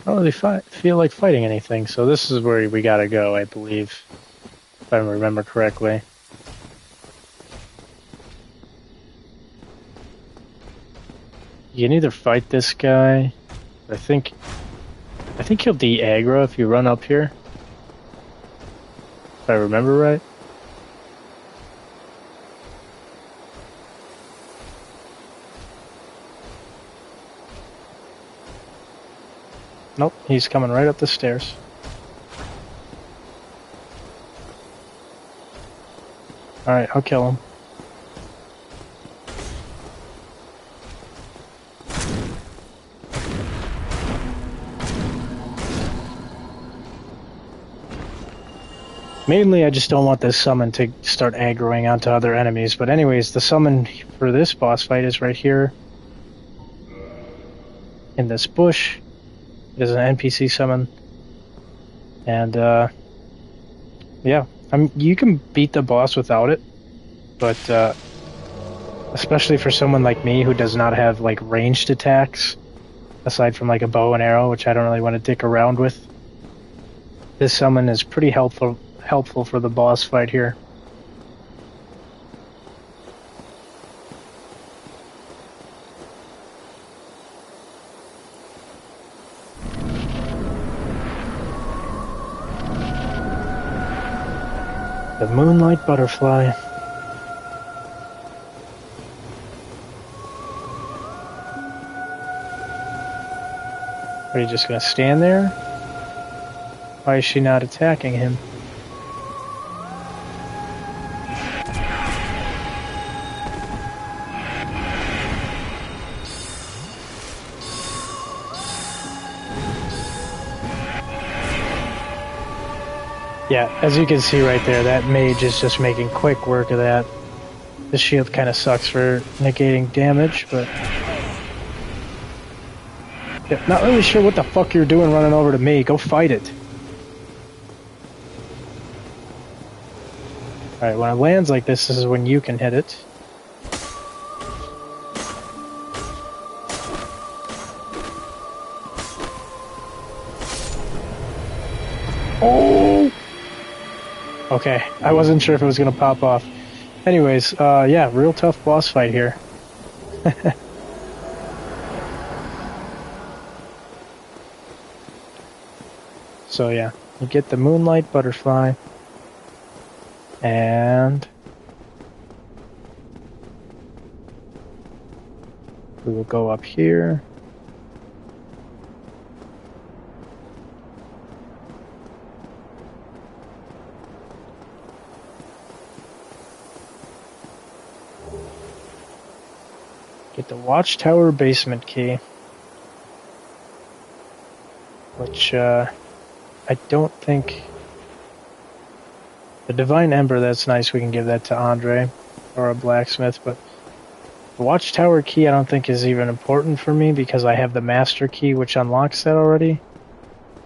I don't really feel like fighting anything, so this is where we gotta go, I believe, if I remember correctly. You can either fight this guy. I think he'll de-aggro if you run up here, if I remember right. Nope, he's coming right up the stairs. Alright, I'll kill him. Mainly, I just don't want this summon to start aggroing onto other enemies. But anyways, the summon for this boss fight is right here. In this bush. It is an NPC summon. And, yeah. You can beat the boss without it. But, especially for someone like me who does not have, like, ranged attacks. Aside from, like, a bow and arrow, which I don't really want to dick around with. This summon is pretty helpful for the boss fight here. The Moonlight Butterfly. Are you just gonna stand there? Why is she not attacking him? Yeah, as you can see right there, that mage is just making quick work of that. The shield kind of sucks for negating damage, but... yeah, not really sure what the fuck you're doing running over to me. Go fight it. Alright, when it lands like this is when you can hit it. Oh! Okay, I wasn't sure if it was gonna pop off. Anyways, yeah, real tough boss fight here. So yeah, you get the Moonlight Butterfly. And... we will go up here. Get the Watchtower basement key. Which, I don't think... the Divine Ember, that's nice, we can give that to Andre, or a blacksmith, but the Watchtower key I don't think is even important for me because I have the Master key which unlocks that already.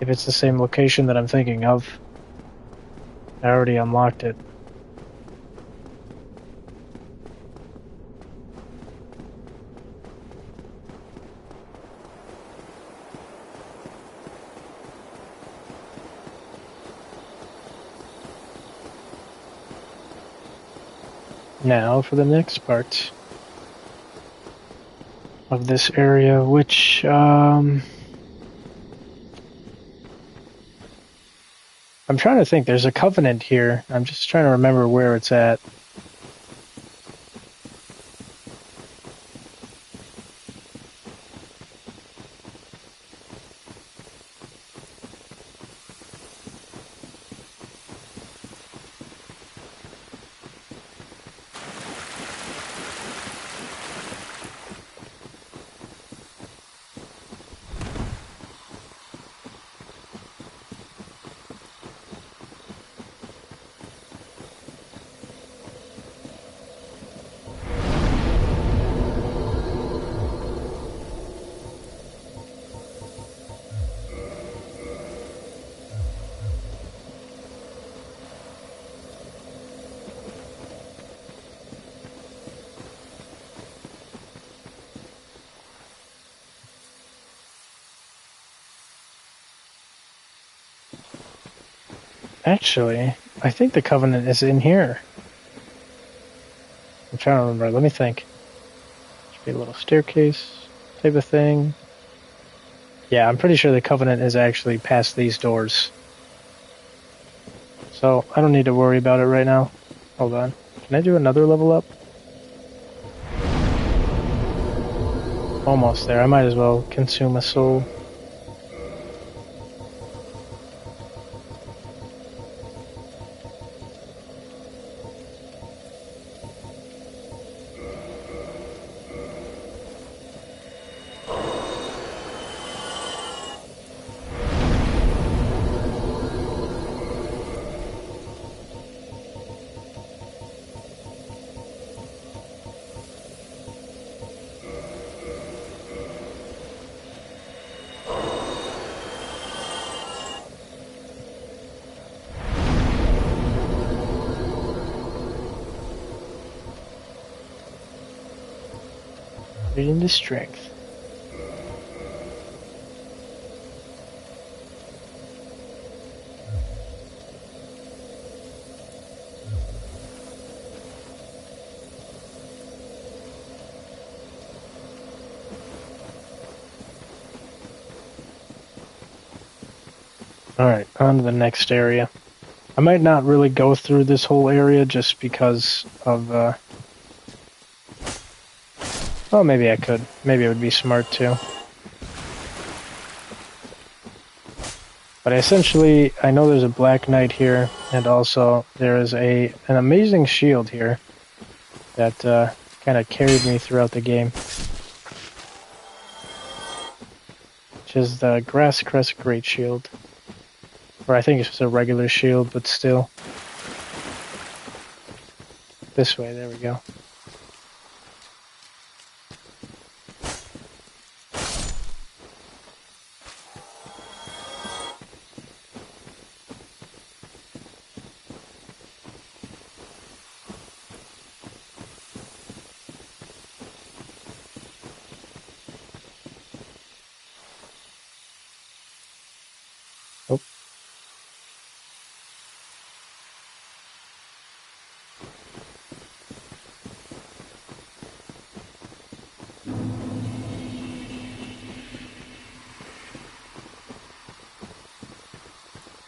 If it's the same location that I'm thinking of, I already unlocked it. Now for the next part of this area, which, I'm trying to think, there's a covenant here. I'm just trying to remember where it's at. Actually, I think the covenant is in here. I'm trying to remember. Let me think. Should be a little staircase type of thing. Yeah, I'm pretty sure the covenant is actually past these doors. So, I don't need to worry about it right now. Hold on. Can I do another level up? Almost there. I might as well consume a soul. Put it into strength. Alright, on to the next area. I might not really go through this whole area just because of, oh, maybe I could. Maybe it would be smart too. But essentially, I know there's a Black Knight here, and also there is an amazing shield here that kind of carried me throughout the game. Which is the Grass Crest Great Shield. Or I think it's just a regular shield, but still. This way, there we go. Oh.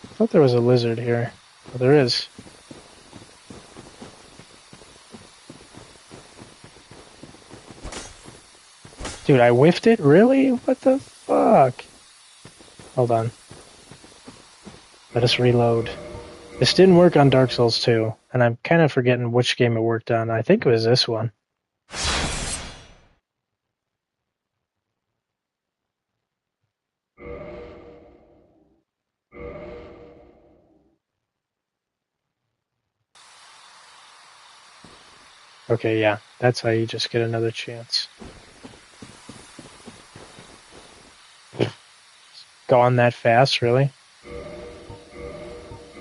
I thought there was a lizard here. Oh, there is. Dude, I whiffed it? Really? What the fuck? Hold on. Let us reload. This didn't work on Dark Souls 2, and I'm kind of forgetting which game it worked on. I think it was this one. Okay, yeah, that's how you just get another chance. Gone that fast, really?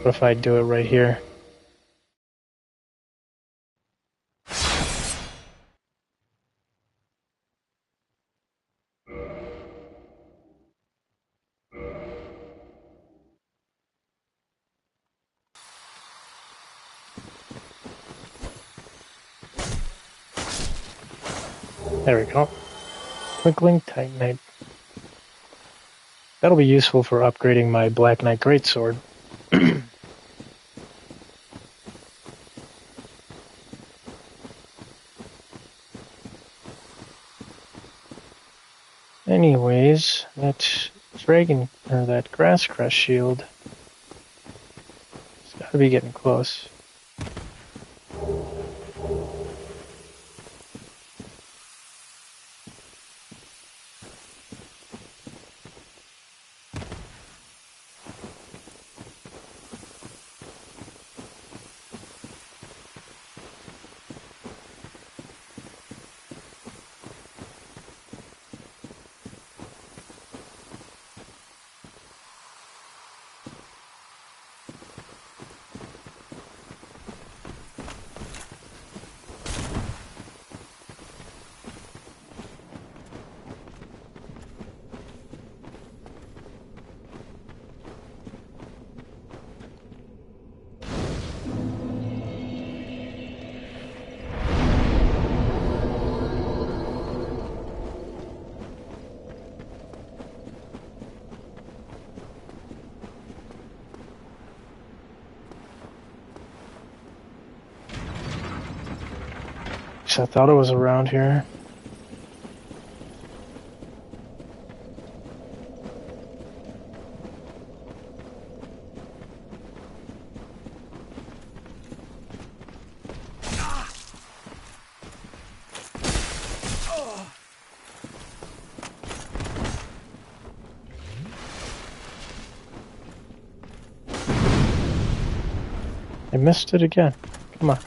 What if I do it right here? There we go. Twinkling Titanite. That'll be useful for upgrading my Black Knight Greatsword. Anyways, that dragon, or that Grass Crest shield, it's gotta be getting close. I thought it was around here. I missed it again. Come on.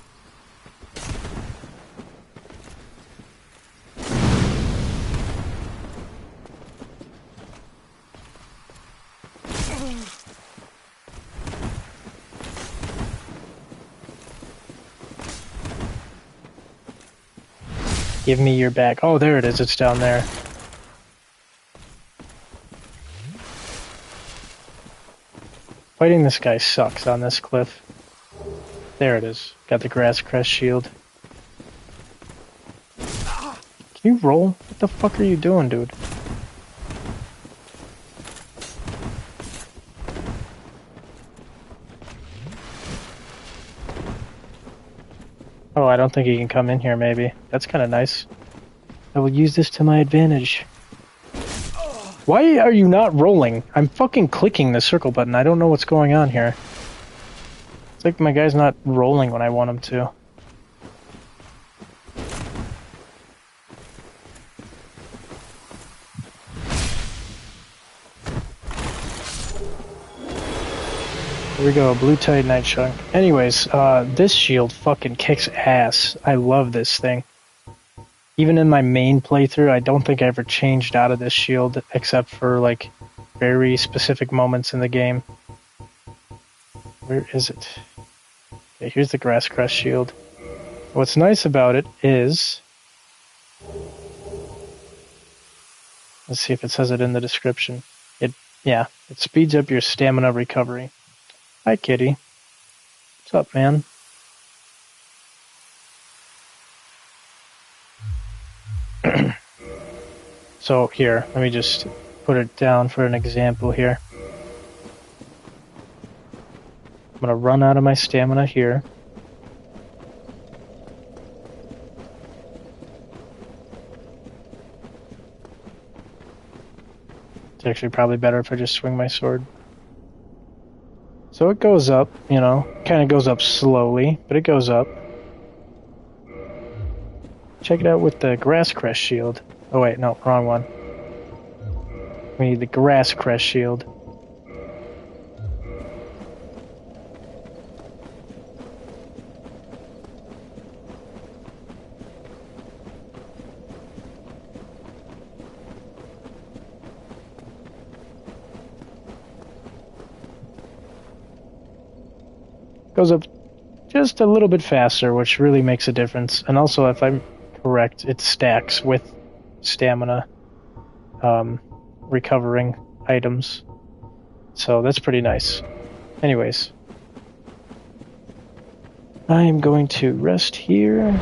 Give me your back. Oh, there it is. It's down there. Fighting this guy sucks on this cliff. There it is. Got the grass crest shield. Can you roll? What the fuck are you doing, dude? Oh, I don't think he can come in here, maybe. That's kind of nice. I will use this to my advantage. Why are you not rolling? I'm fucking clicking the circle button. I don't know what's going on here. It's like my guy's not rolling when I want him to. Here we go, blue titanite chunk. Anyways, this shield fucking kicks ass. I love this thing. Even in my main playthrough, I don't think I ever changed out of this shield, except for, like, very specific moments in the game. Where is it? Okay, here's the grass crest shield. What's nice about it is... Let's see if it says it in the description. Yeah, it speeds up your stamina recovery. Hi, kitty. What's up, man? So, here, let me just put it down for an example here. I'm gonna run out of my stamina here. It's actually probably better if I just swing my sword. So it goes up, you know, kind of goes up slowly, but it goes up. Check it out with the grass crest shield. Oh wait, no, wrong one. We need the grass crest shield. Goes up just a little bit faster, which really makes a difference. And also, if I'm correct, it stacks with stamina recovering items. So that's pretty nice. Anyways, I am going to rest here.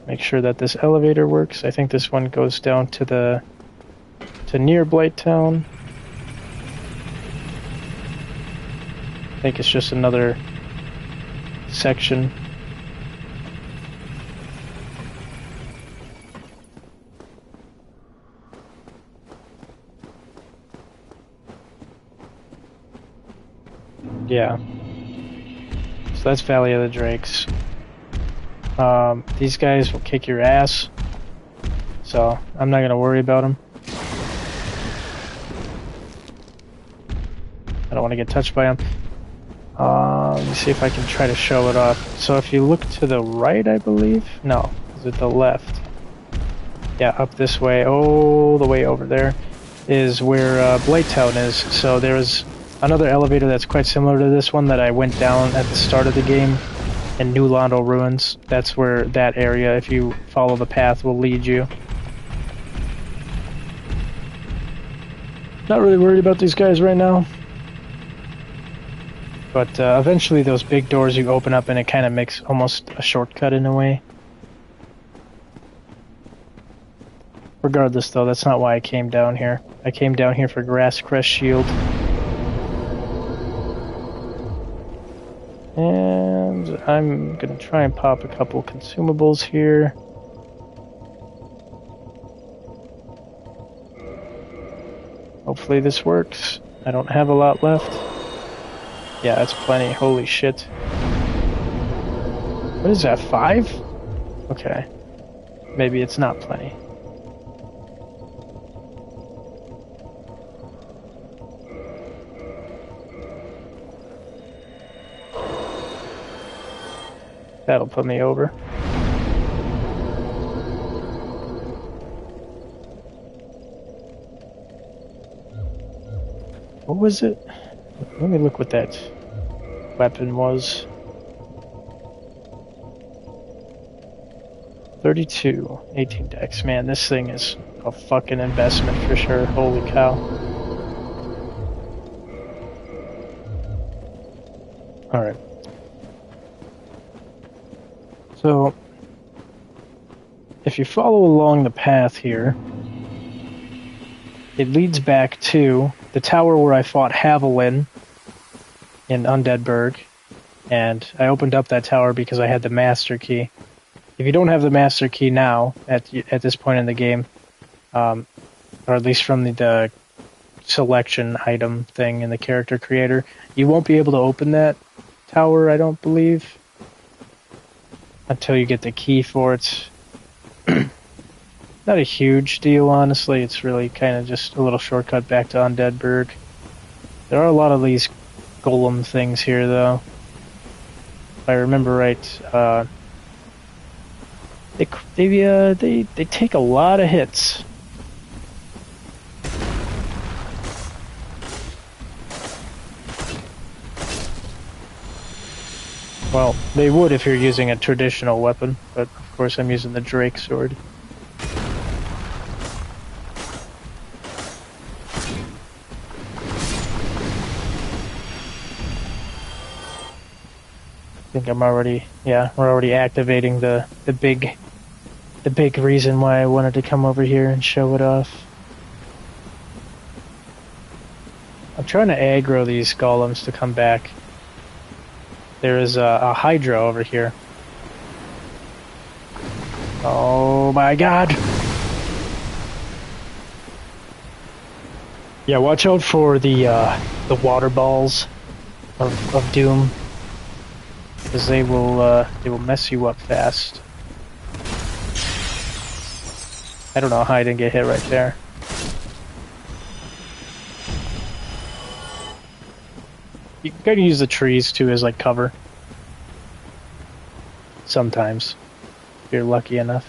Make sure that this elevator works. I think this one goes down to near Blighttown. I think it's just another section. Yeah. So that's Valley of the Drakes. These guys will kick your ass. So I'm not gonna worry about them. I don't want to get touched by them. Let me see if I can try to show it off. So if you look to the right, I believe? No, is it the left? Yeah, up this way, all the way over there, is where Blighttown is. So there's another elevator that's quite similar to this one that I went down at the start of the game in New Londo Ruins. That's where that area, if you follow the path, will lead you. Not really worried about these guys right now. But eventually those big doors you open up and it kind of makes almost a shortcut in a way. Regardless though, that's not why I came down here. I came down here for Grass Crest Shield. And I'm gonna try and pop a couple consumables here. Hopefully this works. I don't have a lot left. Yeah, that's plenty. Holy shit. What is that, 5? Okay. Maybe it's not plenty. That'll put me over. What was it? Let me look what that weapon was. 32, 18 decks. Man, this thing is a fucking investment for sure. Holy cow. Alright. So, if you follow along the path here, it leads back to the tower where I fought Haviland in Undeadburg, and I opened up that tower because I had the master key. If you don't have the master key now, at this point in the game, or at least from the selection item thing in the character creator, you won't be able to open that tower, I don't believe, until you get the key for it. Not a huge deal, honestly. It's really kind of just a little shortcut back to Undeadburg. There are a lot of these golem things here, though. If I remember right, they take a lot of hits. Well, they would if you're using a traditional weapon, but of course I'm using the Drake sword. I think I'm already, yeah, we're already activating the big reason why I wanted to come over here and show it off. I'm trying to aggro these golems to come back. There is a Hydra over here. Oh my god! Yeah, watch out for the water balls of doom, because they will mess you up fast. I don't know how I didn't get hit right there. You can kind of use the trees too as like cover. Sometimes, if you're lucky enough.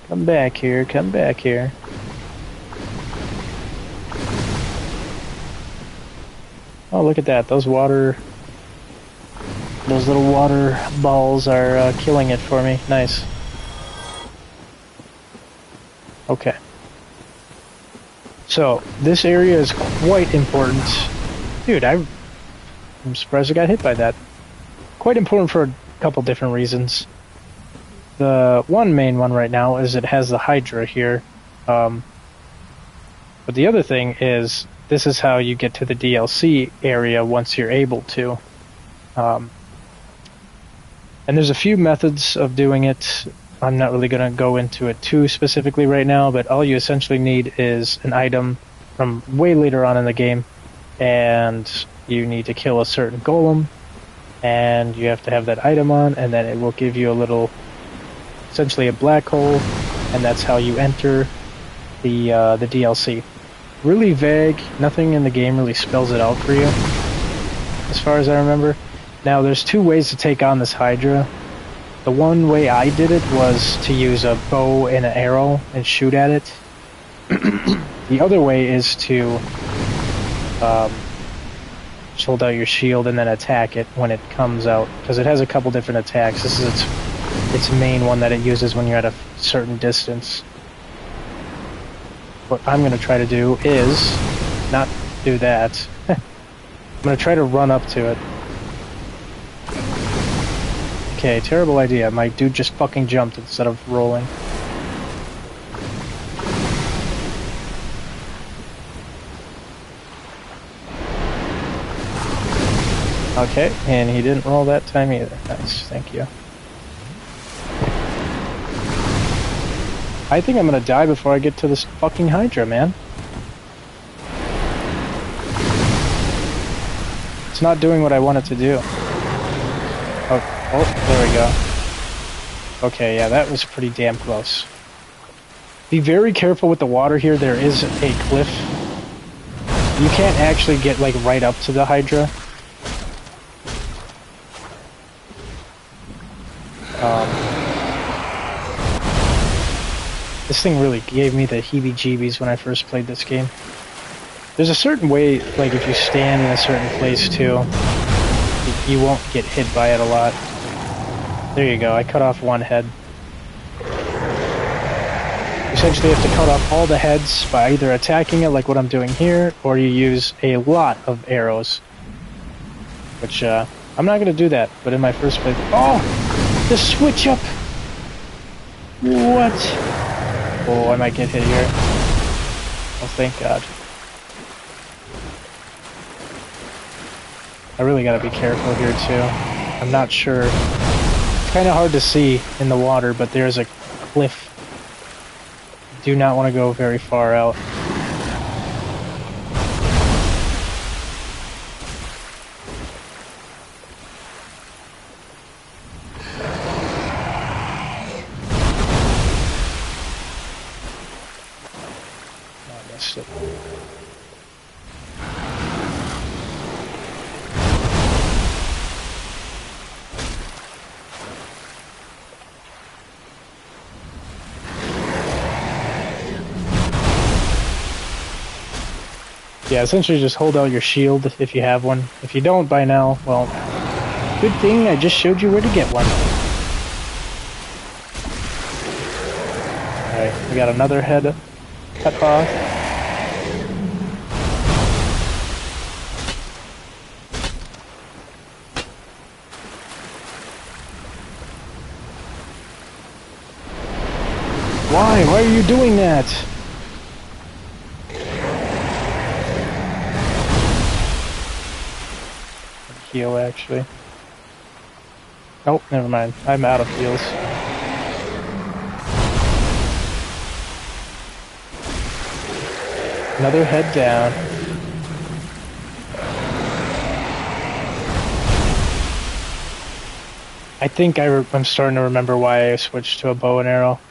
Come back here, come back here. Oh, look at that. Those little water balls are killing it for me. Nice. Okay. So, this area is quite important. Dude, I'm surprised I got hit by that. Quite important for a couple different reasons. The one main one right now is it has the Hydra here. But the other thing is, this is how you get to the DLC area once you're able to. And there's a few methods of doing it. I'm not really going to go into it too specifically right now, but all you essentially need is an item from way later on in the game, and you need to kill a certain golem, and you have to have that item on, and then it will give you a little, essentially a black hole, and that's how you enter the DLC. Really vague, nothing in the game really spells it out for you, as far as I remember. Now, there's two ways to take on this Hydra. The one way I did it was to use a bow and an arrow and shoot at it. The other way is to just hold out your shield and then attack it when it comes out, because it has a couple different attacks. This is its main one that it uses when you're at a certain distance. What I'm going to try to do is not do that. I'm going to try to run up to it. Okay, terrible idea. My dude just fucking jumped instead of rolling. Okay, and he didn't roll that time either. Nice, thank you. I think I'm gonna die before I get to this fucking Hydra, man. It's not doing what I want it to do. Oh, there we go. Okay, yeah, that was pretty damn close. Be very careful with the water here. There is a cliff. You can't actually get, like, right up to the Hydra. This thing really gave me the heebie-jeebies when I first played this game. There's a certain way, like, if you stand in a certain place, too, you won't get hit by it a lot. There you go, I cut off one head. Essentially you have to cut off all the heads by either attacking it like what I'm doing here, or you use a lot of arrows. Which, I'm not gonna do that, but in my first play... Oh! The switch up! What? Oh, I might get hit here. Oh, thank God. I really gotta be careful here, too. I'm not sure. It's kinda hard to see in the water, but there's a cliff. Do not want to go very far out. I missed it. Yeah, essentially just hold out your shield if you have one. If you don't by now, well, good thing I just showed you where to get one. Alright, we got another head cut off. Why? Why are you doing that? Heal, actually. Oh, never mind. I'm out of heals. Another head down. I think I'm starting to remember why I switched to a bow and arrow.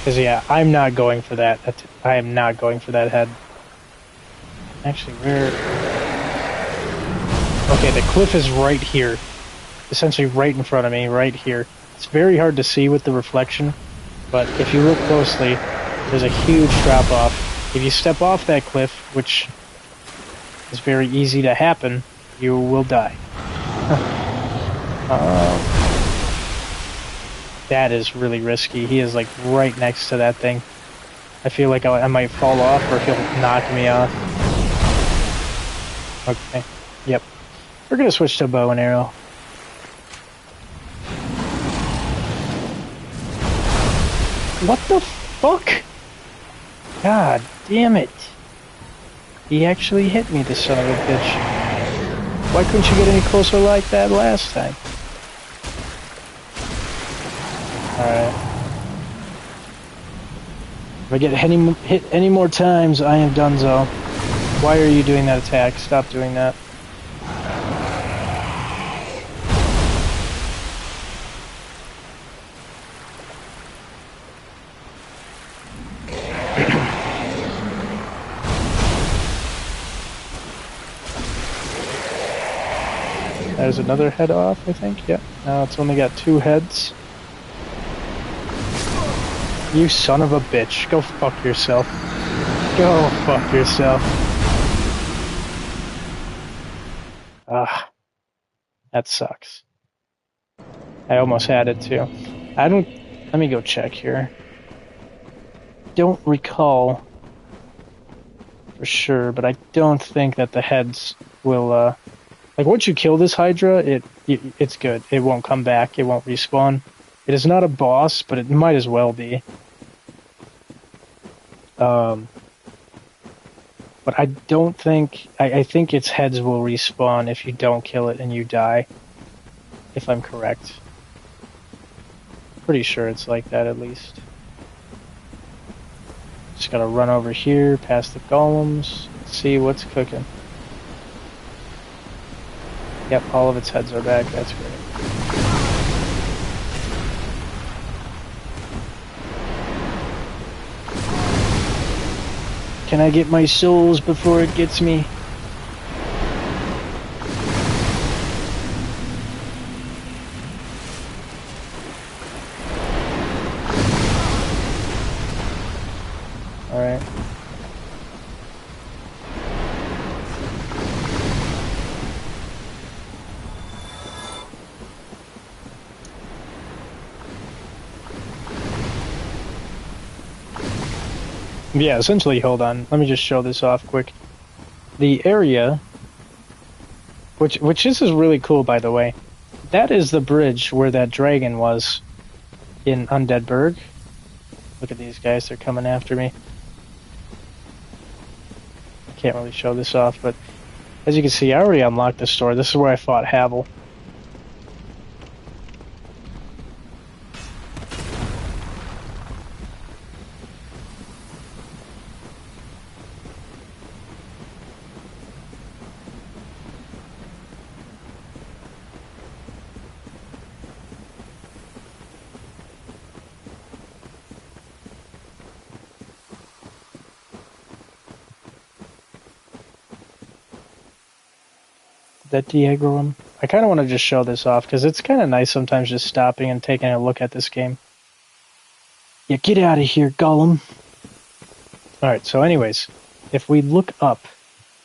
Because, yeah, I'm not going for that. I am not going for that head. Actually, where... Okay, the cliff is right here. Essentially right in front of me, right here. It's very hard to see with the reflection, but if you look closely, there's a huge drop-off. If you step off that cliff, which is very easy to happen, you will die. That is really risky. He is, like, right next to that thing. I feel like I might fall off, or he'll knock me off. Okay, yep. We're gonna switch to bow and arrow. What the fuck? God damn it. He actually hit me, this son of a bitch. Why couldn't you get any closer like that last time? Alright. If I get hit any more times, I am donezo. Why are you doing that attack? Stop doing that. There's another head off, I think. Yep. Now it's only got 2 heads. You son of a bitch. Go fuck yourself. Go fuck yourself. Ah. That sucks. I almost had it too. Let me go check here. Don't recall for sure, but I don't think that the heads will, like, once you kill this Hydra, it's good. It won't come back. It won't respawn. It is not a boss, but it might as well be. But I don't think... I think its heads will respawn if you don't kill it and you die. If I'm correct. Pretty sure it's like that, at least. Just gotta run over here, past the golems, see what's cooking. Yep, all of its heads are back, that's great. Can I get my souls before it gets me? Alright. Yeah, essentially, hold on. Let me just show this off quick. The area, which this is really cool, by the way. That is the bridge where that dragon was in Undead Burg. Look at these guys, they're coming after me. I can't really show this off, but as you can see, I already unlocked this door. This is where I fought Havel. That Diego him. I kind of want to just show this off because it's kind of nice sometimes just stopping and taking a look at this game. Yeah, get out of here, Gollum. Alright, so anyways, if we look up,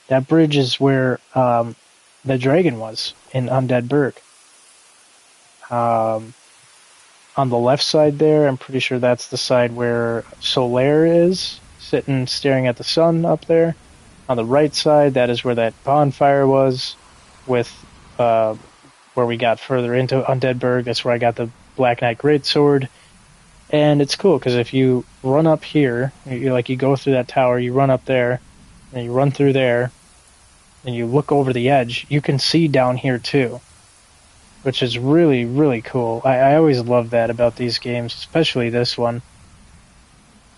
that bridge is where the dragon was in Undead Burg. On the left side there, I'm pretty sure that's the side where Solaire is, sitting staring at the sun up there. On the right side, that is where that bonfire was, with where we got further into Undead Burg. That's where I got the Black Knight Greatsword. And it's cool, because if you run up here, you go through that tower, you run up there, and you run through there, and you look over the edge, you can see down here too. Which is really, really cool. I always love that about these games, especially this one.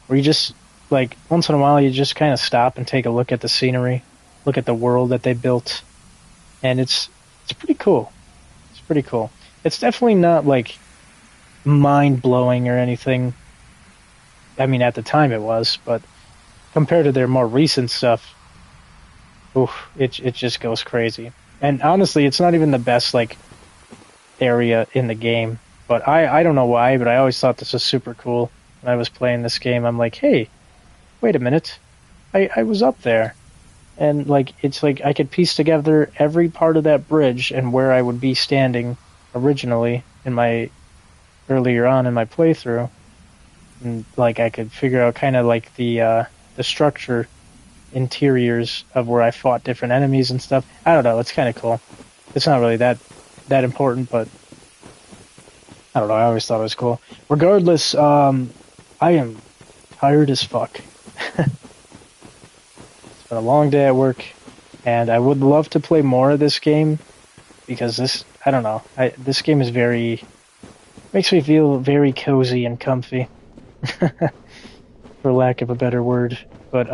Where you just, once in a while, you just kind of stop and take a look at the scenery, look at the world that they built. And it's pretty cool. It's pretty cool. It's definitely not, mind-blowing or anything. I mean, at the time it was, but compared to their more recent stuff, it just goes crazy. And honestly, it's not even the best, area in the game. But I don't know why, but I always thought this was super cool. When I was playing this game, I'm like, hey, wait a minute. I was up there. And, it's I could piece together every part of that bridge and where I would be standing originally earlier on in my playthrough. And, I could figure out kind of, the structure, interiors of where I fought different enemies and stuff. I don't know, it's kind of cool. It's not really that important, but I don't know, I always thought it was cool. Regardless, I am tired as fuck. It's been a long day at work, and I would love to play more of this game, because this game is makes me feel very cozy and comfy, for lack of a better word, but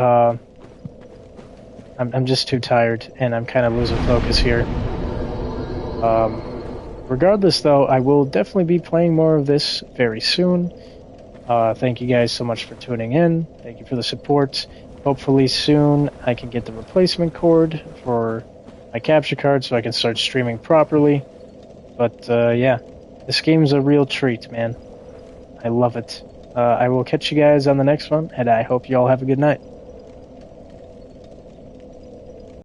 I'm just too tired, and I'm kind of losing focus here. Regardless, though, I will definitely be playing more of this very soon. Thank you guys so much for tuning in. Thank you for the support. Hopefully soon I can get the replacement cord for my capture card so I can start streaming properly. But yeah, this game's a real treat, man. I love it. I will catch you guys on the next one, and I hope you all have a good night.